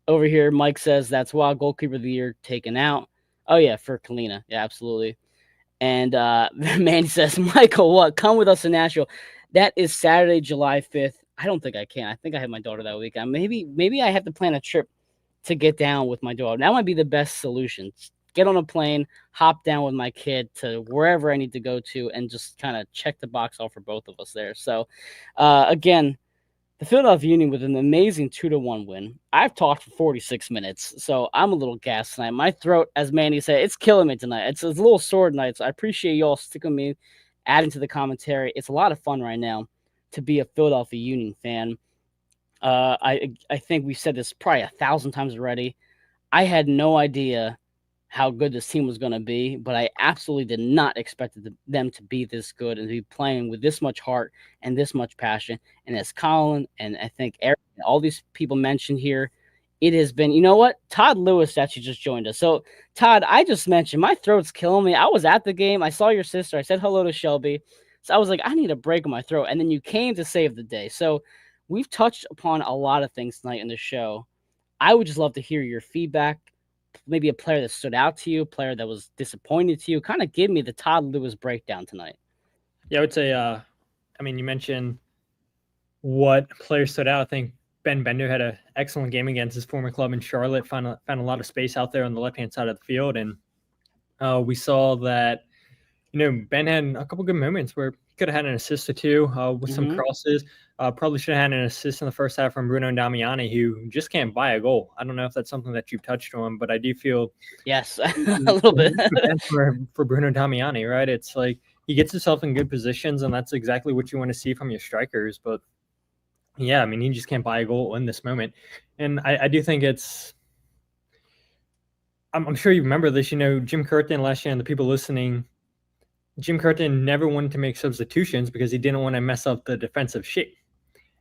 Over here, Mike says that's wild goalkeeper of the year taken out. Oh yeah, for Kalina, yeah, absolutely. And Mandy says, Michael, what? Come with us to Nashville. That is Saturday, July 5th. I don't think I can. I think I have my daughter that weekend. Maybe I have to plan a trip to get down with my daughter. That might be the best solution. Get on a plane, hop down with my kid to wherever I need to go to, and just kind of check the box off for both of us there. So, again, the Philadelphia Union with an amazing 2-1 win. I've talked for 46 minutes, so I'm a little gassed tonight. My throat, as Mandy said, it's killing me tonight. It's a little sore tonight, so I appreciate you all sticking with me, adding to the commentary. It's a lot of fun right now to be a Philadelphia Union fan. I think we said this probably 1,000 times already. I had no idea how good this team was going to be, but I absolutely did not expect them to be this good and to be playing with this much heart and this much passion. And as Colin and I think Eric and all these people mentioned here, it has been, you know what? Todd Lewis actually just joined us. So, Todd, I just mentioned my throat's killing me. I was at the game. I saw your sister. I said hello to Shelby. So I was like, I need a break in my throat. And then you came to save the day. So we've touched upon a lot of things tonight in the show. I would just love to hear your feedback. Maybe a player that stood out to you, a player that was disappointed to you. Kind of give me the Todd Lewis breakdown tonight. Yeah, I would say, you mentioned what players stood out. I think Ben Bender had an excellent game against his former club in Charlotte, found a lot of space out there on the left-hand side of the field. And we saw that, Ben had a couple good moments where he could have had an assist or two with some crosses. Probably should have had an assist in the first half from Bruno Damiani, who just can't buy a goal. I don't know if that's something that you've touched on, but I do feel yes, a little bit for Bruno Damiani, right? It's like he gets himself in good positions, and that's exactly what you want to see from your strikers. But yeah, I mean, he just can't buy a goal in this moment, and I do think it's. I'm sure you remember this. Jim Curtin last year, and the people listening. Jim Curtin never wanted to make substitutions because he didn't want to mess up the defensive shape.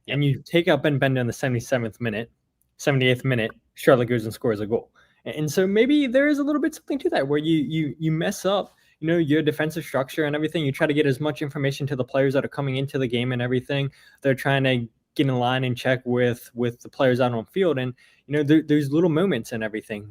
Yep. And you take out Ben Bender in the 77th minute, 78th minute, Charlotte goes and scores a goal. And so maybe there is a little bit something to that where you mess up, your defensive structure and everything. You try to get as much information to the players that are coming into the game and everything. They're trying to get in line and check with the players out on field. And, there's little moments and everything.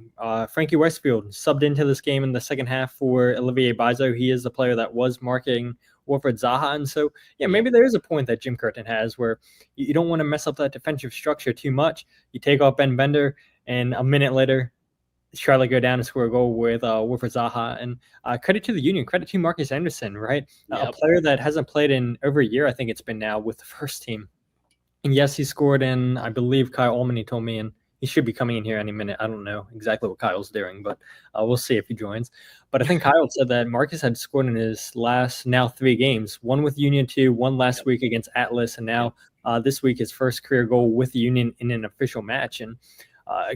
Frankie Westfield subbed into this game in the second half for Olivier Bizot. He is the player that was marking Wilfried Zaha. And so, maybe there is a point that Jim Curtin has where you don't want to mess up that defensive structure too much. You take off Ben Bender, and a minute later, Charlotte go down and score a goal with Wilfried Zaha. And credit to the Union, credit to Marcus Anderson, right? Yep. A player that hasn't played in over a year, I think it's been now, with the first team. And yes, he scored in, I believe Kyle Allman, told me, and he should be coming in here any minute. I don't know exactly what Kyle's doing, but we'll see if he joins. But I think Kyle said that Marcus had scored in his last 3 games, one with Union 2, one last week against Atlas, and now this week his first career goal with the Union in an official match. And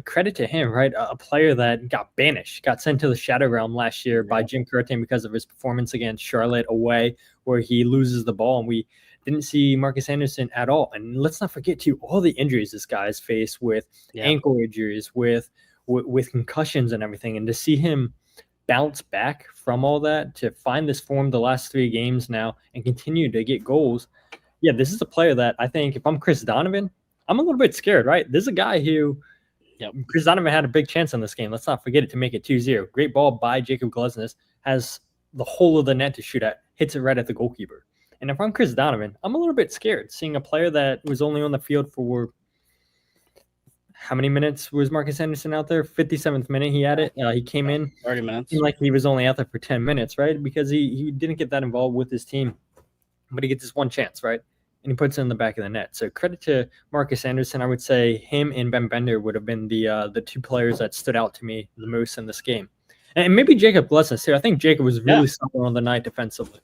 credit to him, right? A player that got banished, got sent to the Shadow Realm last year by Jim Curtin because of his performance against Charlotte away, where he loses the ball, and we didn't see Marcus Anderson at all. And let's not forget all the injuries this guy has faced with ankle injuries, with concussions and everything. And to see him bounce back from all that, to find this form the last 3 games now and continue to get goals. Yeah, this is a player that I think if I'm Chris Donovan, I'm a little bit scared, right? This is a guy who Chris Donovan had a big chance in this game. Let's not forget it, to make it 2-0. Great ball by Jacob Glesnes, has the whole of the net to shoot at, hits it right at the goalkeeper. And if I'm Chris Donovan, I'm a little bit scared seeing a player that was only on the field for how many minutes was Marcus Anderson out there? 57th minute he had it. He came in 30 minutes. Seemed like he was only out there for 10 minutes, right? Because he didn't get that involved with his team. But he gets his one chance, right? And he puts it in the back of the net. So credit to Marcus Anderson. I would say him and Ben Bender would have been the 2 players that stood out to me the most in this game. And maybe Jacob Glesnes too. I think Jacob was really solid on the night defensively.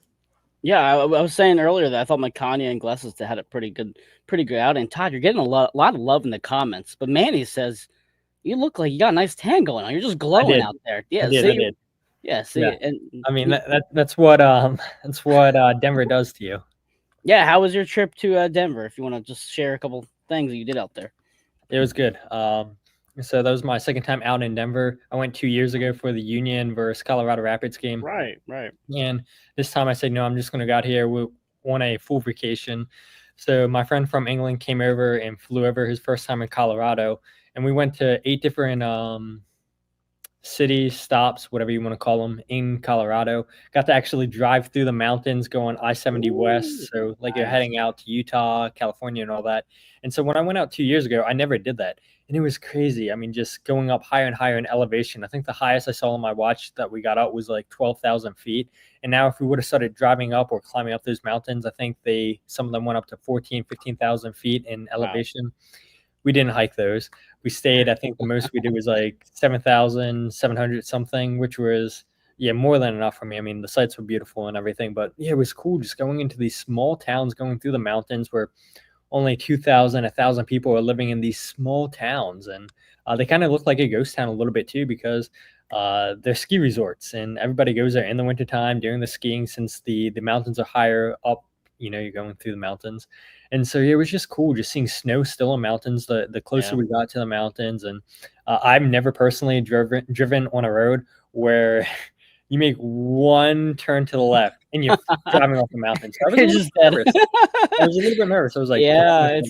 Yeah, I was saying earlier that I thought Makania and Glesnes had a pretty good outing. Todd, you're getting a lot of love in the comments, but Manny says you look like you got a nice tan going on. You're just glowing out there. Yeah, I did. Yeah, see, and I mean that's what Denver does to you. Yeah, how was your trip to Denver? If you want to just share a couple things that you did out there. It was good. So that was my second time out in Denver. I went 2 years ago for the Union versus Colorado Rapids game. Right, right. And this time I said, no, I'm just going to go out here on a full vacation. So my friend from England came over and flew over his first time in Colorado. And we went to 8 different city stops, whatever you want to call them, in Colorado. Got to actually drive through the mountains going I-70 west. So like you're Nice. heading out to Utah, California, and all that. And so when I went out 2 years ago, I never did that. And it was crazy. I mean, just going up higher and higher in elevation. I think the highest I saw on my watch that we got up was like 12,000 feet. And now if we would have started driving up or climbing up those mountains, I think some of them went up to 14, 15,000 feet in elevation. Wow. We didn't hike those. We stayed. I think the most we did was like 7,700 something, which was more than enough for me. I mean, the sights were beautiful and everything, but it was cool just going into these small towns, going through the mountains where only 2,000, 1,000 people are living in these small towns, and they kind of look like a ghost town a little bit too because they're ski resorts, and everybody goes there in the wintertime during the skiing since the mountains are higher up. You're going through the mountains. And so it was just cool just seeing snow still in mountains the closer we got to the mountains. And I've never personally driven on a road where you make one turn to the left and you're driving off the mountain. So I was a little nervous. I was a little bit nervous. I was like,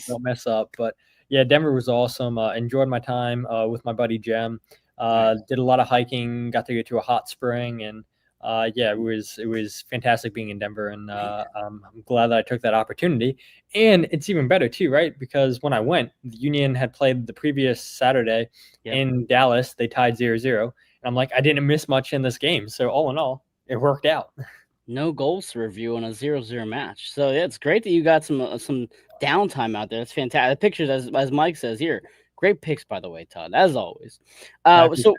don't mess up. But yeah, Denver was awesome. Enjoyed my time with my buddy Jem. Did a lot of hiking, got to go to a hot spring, and it was fantastic being in Denver, and I'm glad that I took that opportunity. And it's even better too, right? Because when I went, the Union had played the previous Saturday in Dallas. They tied 0-0. And I'm like, I didn't miss much in this game. So all in all, it worked out. No goals to review on a 0-0 match. So yeah, it's great that you got some downtime out there. That's fantastic. The pictures, as Mike says here, great picks, by the way, Todd, as always. So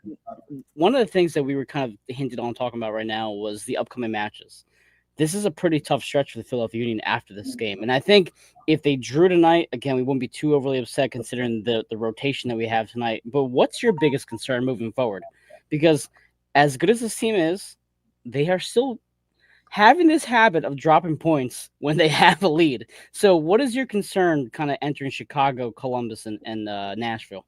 one of the things that we were kind of hinted on talking about right now was the upcoming matches. This is a pretty tough stretch for the Philadelphia Union after this game. And I think if they drew tonight, again, we wouldn't be too overly upset considering the rotation that we have tonight. But what's your biggest concern moving forward? Because as good as this team is, they are still having this habit of dropping points when they have a lead. So what is your concern kind of entering Chicago, Columbus, and Nashville?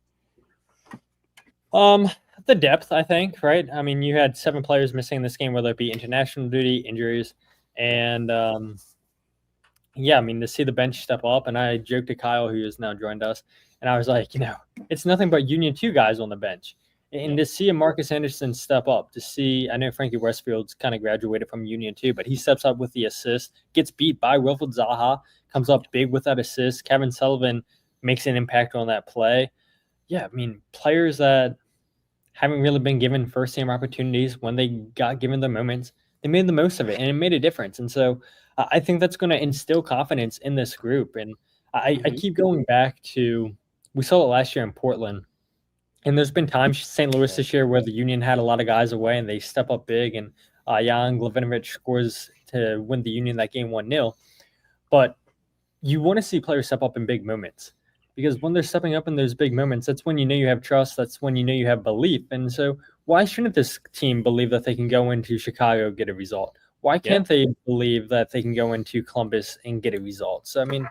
The depth, I think, right? I mean, you had 7 players missing in this game, whether it be international duty, injuries, and I mean, to see the bench step up, and I joked to Kyle, who has now joined us, and I was like, it's nothing but Union 2 guys on the bench. And to see a Marcus Anderson step up, I know Frankie Westfield's kind of graduated from Union 2, but he steps up with the assist, gets beat by Wilfried Zaha, comes up big with that assist. Kevin Sullivan makes an impact on that play. Yeah, I mean, players that haven't really been given first-team opportunities, when they got given the moments, they made the most of it, and it made a difference. And so I think that's going to instill confidence in this group. And I keep going back to, we saw it last year in Portland, and there's been times St. Louis this year where the Union had a lot of guys away and they step up big, and Jan Glavinovic scores to win the Union that game 1-0. But you want to see players step up in big moments, because when they're stepping up in those big moments, that's when you have trust. That's when you have belief. And so why shouldn't this team believe that they can go into Chicago, get a result? Why can't they believe that they can go into Columbus and get a result? So, I mean,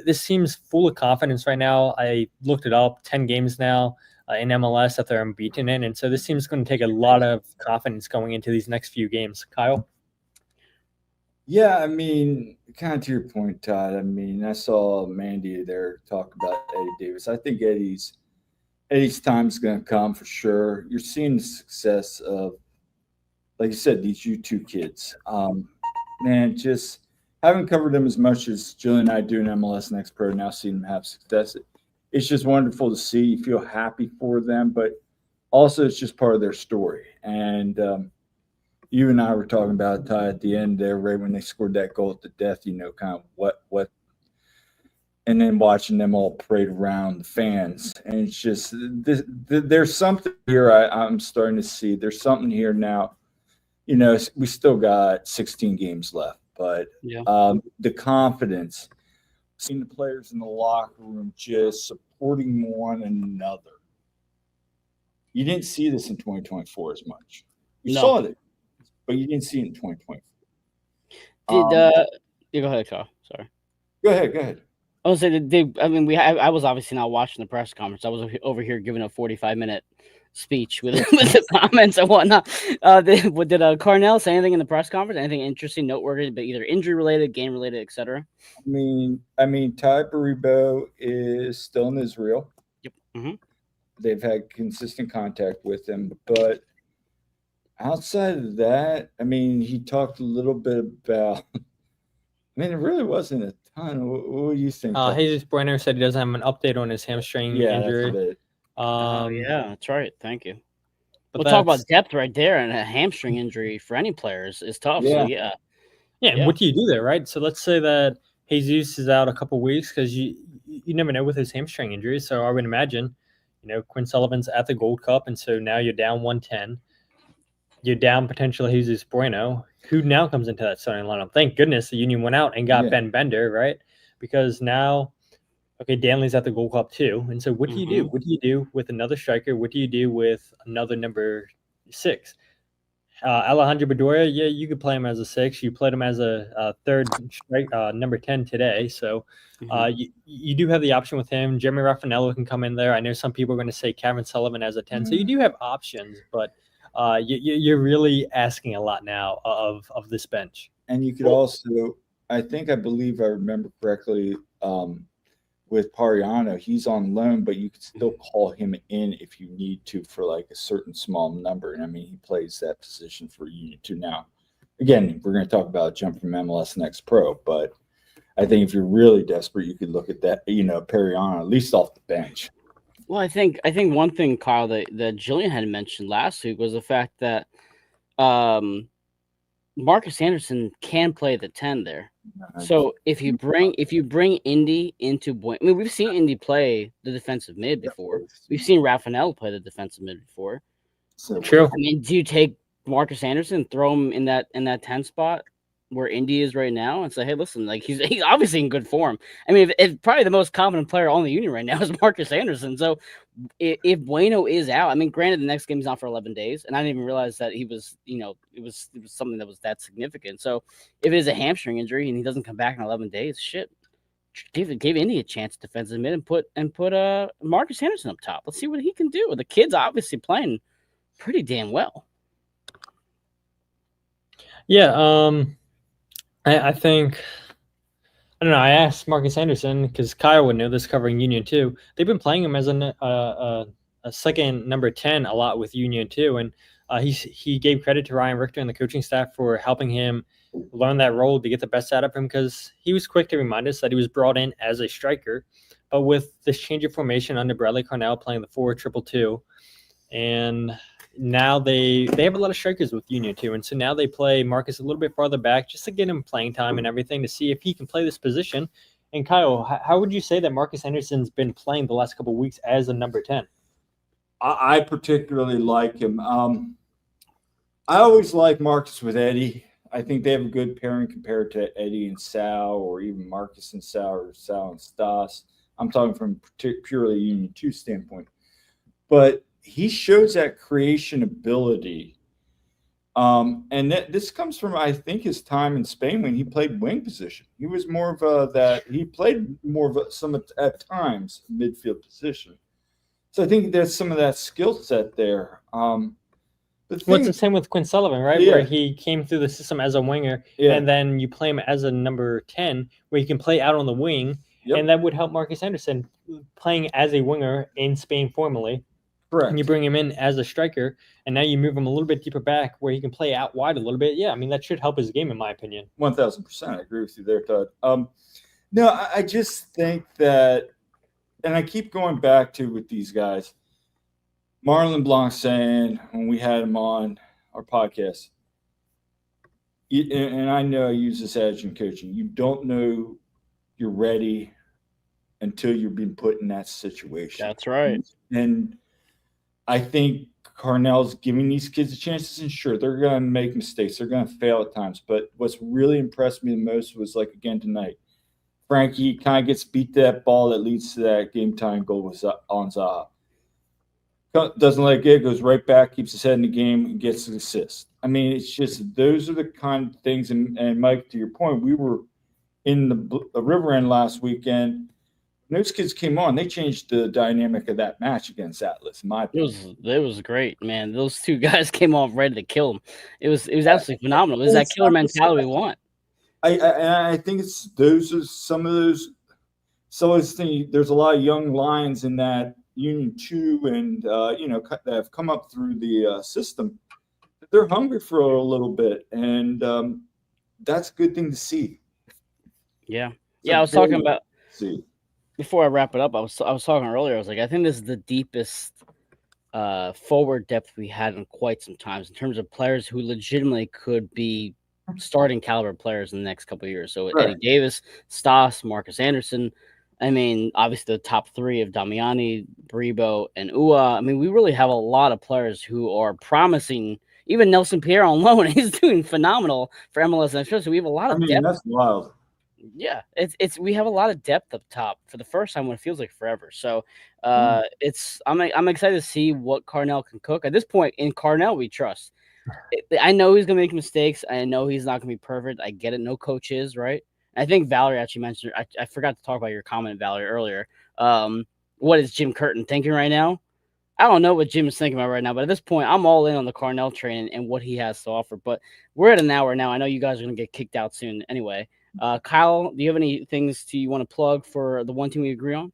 this seems full of confidence right now. I looked it up, 10 games now in MLS that they're unbeaten in. And so this team's going to take a lot of confidence going into these next few games. Kyle? Yeah, I mean, kind of to your point, Todd. I mean, I saw Mandy there talk about Eddie Davis. I think Eddie's time's going to come for sure. You're seeing the success of, like you said, these U2 kids. Man, just haven't covered them as much as Julie and I do in MLS Next Pro. Now seeing them have success, it's just wonderful to see. You feel happy for them, but also it's just part of their story. And you and I were talking about, Ty, at the end there, right when they scored that goal at the death, kind of what, and then watching them all parade around the fans. And it's just, there's something here I'm starting to see. There's something here now. We still got 16 games left, but the confidence, seeing the players in the locker room just supporting one another. You didn't see this in 2024 as much. You saw it, but you didn't see it in 2024. Yeah, go ahead, Kyle. Sorry. Go ahead. I was saying I was obviously not watching the press conference. I was over here giving a 45-minute speech with with the comments and whatnot. Did Carnell say anything in the press conference? Anything interesting, noteworthy, but either injury related, game related, etc.? I mean, Ty Baribo is still in Israel. Yep. Mm-hmm. They've had consistent contact with him, but outside of that, I mean, he talked a little bit about. I mean, it really wasn't a ton. What do you think? Jesus Bueno said he doesn't have an update on his hamstring injury. That's it. Yeah, that's right. Thank you. But we'll talk about depth right there, and a hamstring injury for any players is tough. Yeah. So yeah. And what do you do there, right? So let's say that Jesus is out a couple weeks because you never know with his hamstring injury. So I would imagine, Quinn Sullivan's at the Gold Cup, and so now you're down 110. You're down potentially Jesus Bueno, who now comes into that starting lineup. Thank goodness the Union went out and got Ben Bender, right? Because now, Danley's at the Gold Cup too. And so what do you do? What do you do with another striker? What do you do with another number 6? Alejandro Bedoya, yeah, you could play him as a 6. You played him as a third strike, number 10 today. So you do have the option with him. Jeremy Raffanello can come in there. I know some people are going to say Kevin Sullivan as a 10. So you do have options, but you're really asking a lot now of this bench. And you could also, I believe I remember correctly, with Pariano, he's on loan, but you could still call him in if you need to for like a certain small number. And I mean, he plays that position for Union 2 now. Again, we're going to talk about jump from MLS Next Pro, but I think if you're really desperate, you could look at that, Pariano, at least off the bench. Well, I think one thing, Kyle, that Jillian had mentioned last week was the fact that Marcus Anderson can play the 10 there. So if you bring Indy into we've seen Indy play the defensive mid before. We've seen Raffanello play the defensive mid before. So true. I mean, do you take Marcus Anderson, throw him in that 10 spot where Indy is right now, and say, hey, listen, like he's obviously in good form. I mean, if probably the most confident player on the Union right now is Marcus Anderson. So if Bueno is out, I mean, granted the next game is not for 11 days, and I didn't even realize that he was, it was something that was that significant. So if it is a hamstring injury and he doesn't come back in 11 days, shit, give Indy a chance defensive mid and put Marcus Anderson up top. Let's see what he can do. The kid's obviously playing pretty damn well. Yeah, I think, I don't know. I asked Marcus Anderson because Kyle would know this covering Union 2. They've been playing him as a second number 10 a lot with Union 2, and he gave credit to Ryan Richter and the coaching staff for helping him learn that role to get the best out of him, because he was quick to remind us that he was brought in as a striker, but with this change of formation under Bradley Carnell playing the 4-2-2, and now they have a lot of strikers with Union 2, and so now they play Marcus a little bit farther back just to get him playing time and everything to see if he can play this position. And Kyle, how would you say that Marcus Anderson's been playing the last couple of weeks as a number 10? I particularly like him. I always like Marcus with Eddie. I think they have a good pairing compared to Eddie and Sal, or even Marcus and Sal, or Sal and Stas. I'm talking from purely Union 2 standpoint. But he shows that creation ability. And this comes from, I think, his time in Spain when he played wing position. He was more of he played more of at times, midfield position. So I think there's some of that skill set there. It's the same with Quinn Sullivan, right? Yeah. Where he came through the system as a winger, and then you play him as a number 10, where he can play out on the wing, and that would help Marcus Anderson playing as a winger in Spain formerly. Correct. And you bring him in as a striker, and now you move him a little bit deeper back where he can play out wide a little bit. Yeah, I mean, that should help his game, in my opinion. 1,000%. I agree with you there, Todd. No, I just think that, and I keep going back to with these guys, Marlon Blanc saying when we had him on our podcast, and I know I use this adage in coaching, you don't know you're ready until you're being put in that situation. That's right. And I think Carnell's giving these kids a chance, and sure, they're going to make mistakes. They're going to fail at times. But what's really impressed me the most was, like, again tonight, Frankie kind of gets beat to that ball that leads to that game-time goal with on Zaha. Doesn't let it get, goes right back, keeps his head in the game, and gets an assist. I mean, it's just those are the kind of things. And Mike, to your point, we were in the River End last weekend. When those kids came on, they changed the dynamic of that match against Atlas. In my opinion, It was great, man. Those two guys came off ready to kill him. It was absolutely phenomenal. It was that killer mentality we want. I think it's those are some of those things. There's a lot of young lions in that Union 2 and that have come up through the system. They're hungry for a little bit, and that's a good thing to see. Yeah. I was talking about see. Before I wrap it up. I was talking earlier. I was like, I think this is the deepest forward depth we had in quite some times in terms of players who legitimately could be starting caliber players in the next couple of years. So Right. Eddie Davis, Stas, Marcus Anderson. I mean, obviously the top three of Damiani, Bribo, and Ua. I mean, we really have a lot of players who are promising. Even Nelson Pierre on loan, he's doing phenomenal for MLS and so we have a lot of depth. That's wild. Yeah, we have a lot of depth up top for the first time when it feels like forever. So I'm excited to see what Carnell can cook. At this point in Carnell, we trust. I know he's gonna make mistakes. I know he's not gonna be perfect. I get it. No coach is, right? I think Valerie actually mentioned. I forgot to talk about your comment, Valerie, earlier. What is Jim Curtin thinking right now? I don't know what Jim is thinking about right now, but at this point, I'm all in on the Carnell train and what he has to offer. But we're at an hour now. I know you guys are going to get kicked out soon anyway. Kyle, do you have any things you want to plug for the one team we agree on?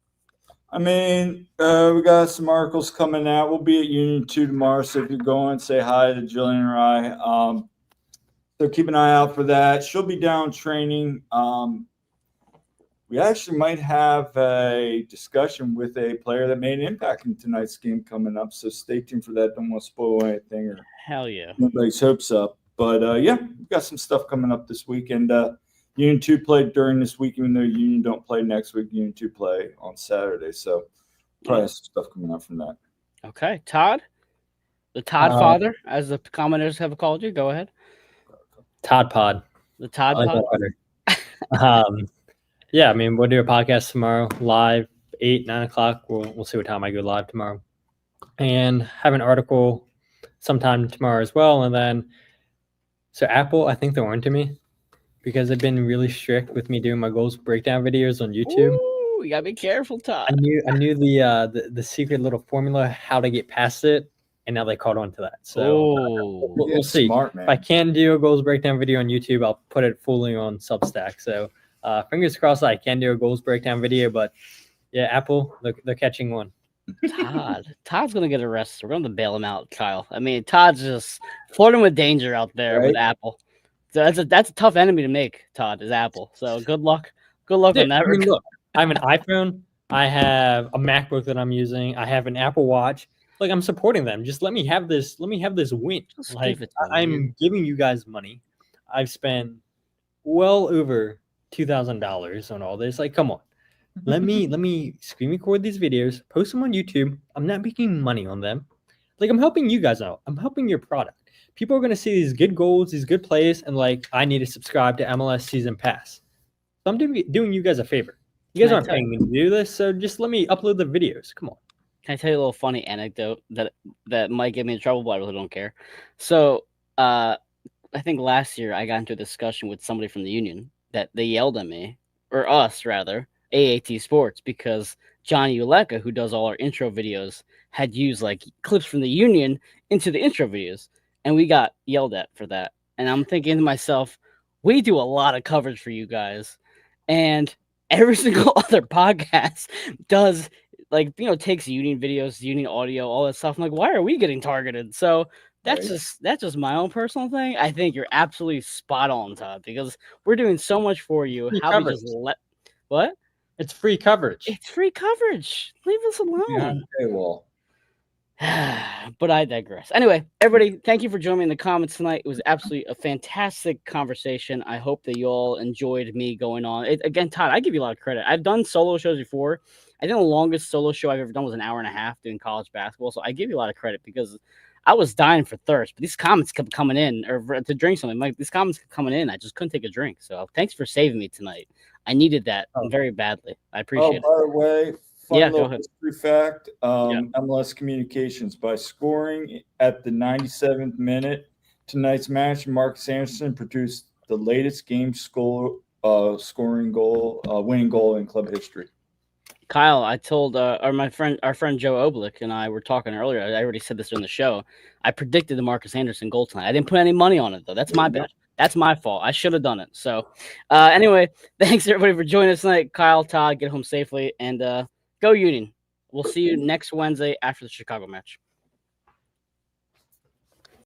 I mean, we got some articles coming out. We'll be at Union 2 tomorrow, so if you're going, say hi to Jillian or I. So keep an eye out for that. She'll be down training. We actually might have a discussion with a player that made an impact in tonight's game coming up, so stay tuned for that. Don't want to spoil anything or hell yeah, nobody's hopes up. But we've got some stuff coming up this weekend. Union 2 played during this week, even though Union don't play next week. Union 2 play on Saturday, so probably some stuff coming up from that. Okay, Todd, the Todd father, as the commenters have called you. Go ahead. Todd Pod. The Todd Pod. Yeah, I mean, we'll do a podcast tomorrow, live, 8, 9 o'clock. We'll see what time I go live tomorrow. And have an article sometime tomorrow as well. And then, so Apple, I think they're on to me because they've been really strict with me doing my goals breakdown videos on YouTube. Ooh, you gotta be careful, Todd. I knew the secret little formula, how to get past it. And now they caught on to that. So we'll see. Smart, man. If I can do a goals breakdown video on YouTube, I'll put it fully on Substack. So fingers crossed I can do a goals breakdown video. But yeah, Apple, they're catching one. Todd's gonna get arrested. We're gonna bail him out, Kyle. I mean, Todd's just flirting with danger out there with Apple. So that's a tough enemy to make. Todd is Apple. So good luck. Good luck on that. I mean, look, I have an iPhone. I have a MacBook that I'm using. I have an Apple Watch. Like, I'm supporting them. Just let me have this. Let me have this win. Like, I'm giving you guys money. I've spent well over $2,000 on all this. Like, come on. Let me screen record these videos, post them on YouTube. I'm not making money on them. Like, I'm helping you guys out. I'm helping your product. People are going to see these good goals, these good plays, and like, I need to subscribe to MLS Season Pass. So I'm doing you guys a favor. You guys aren't paying me to do this, so just let me upload the videos. Come on. Can I tell you a little funny anecdote that might get me in trouble, but I really don't care? So I think last year I got into a discussion with somebody from the union that they yelled at me, or us rather, AAT Sports, because Johnny Uleka, who does all our intro videos, had used like clips from the union into the intro videos, and we got yelled at for that. And I'm thinking to myself, we do a lot of coverage for you guys, and every single other podcast does, like, takes union videos, union audio, all that stuff. I'm like, why are we getting targeted? So that's just my own personal thing. I think you're absolutely spot on, Todd, because we're doing so much for you. How we just what? It's free coverage. It's free coverage. Leave us alone. But I digress. Anyway, everybody, thank you for joining me in the comments tonight. It was absolutely a fantastic conversation. I hope that you all enjoyed me going on. Again, Todd, I give you a lot of credit. I've done solo shows before. I think the longest solo show I've ever done was an hour and a half doing college basketball. So I give you a lot of credit because I was dying for thirst. But these comments kept coming in, or to drink something. Like, these comments kept coming in. I just couldn't take a drink. So thanks for saving me tonight. I needed that very badly. I appreciate it. By the way, go ahead. History fact, MLS Communications, by scoring at the 97th minute tonight's match, Marcus Anderson produced the latest game score scoring goal, winning goal in club history. Kyle, I told our friend Joe Oblick and I were talking earlier. I already said this during the show. I predicted the Marcus Anderson goal tonight. I didn't put any money on it though. That's my bad. That's my fault. I should have done it. So, anyway, thanks everybody for joining us tonight. Kyle, Todd, get home safely, and go Union. We'll see you next Wednesday after the Chicago match.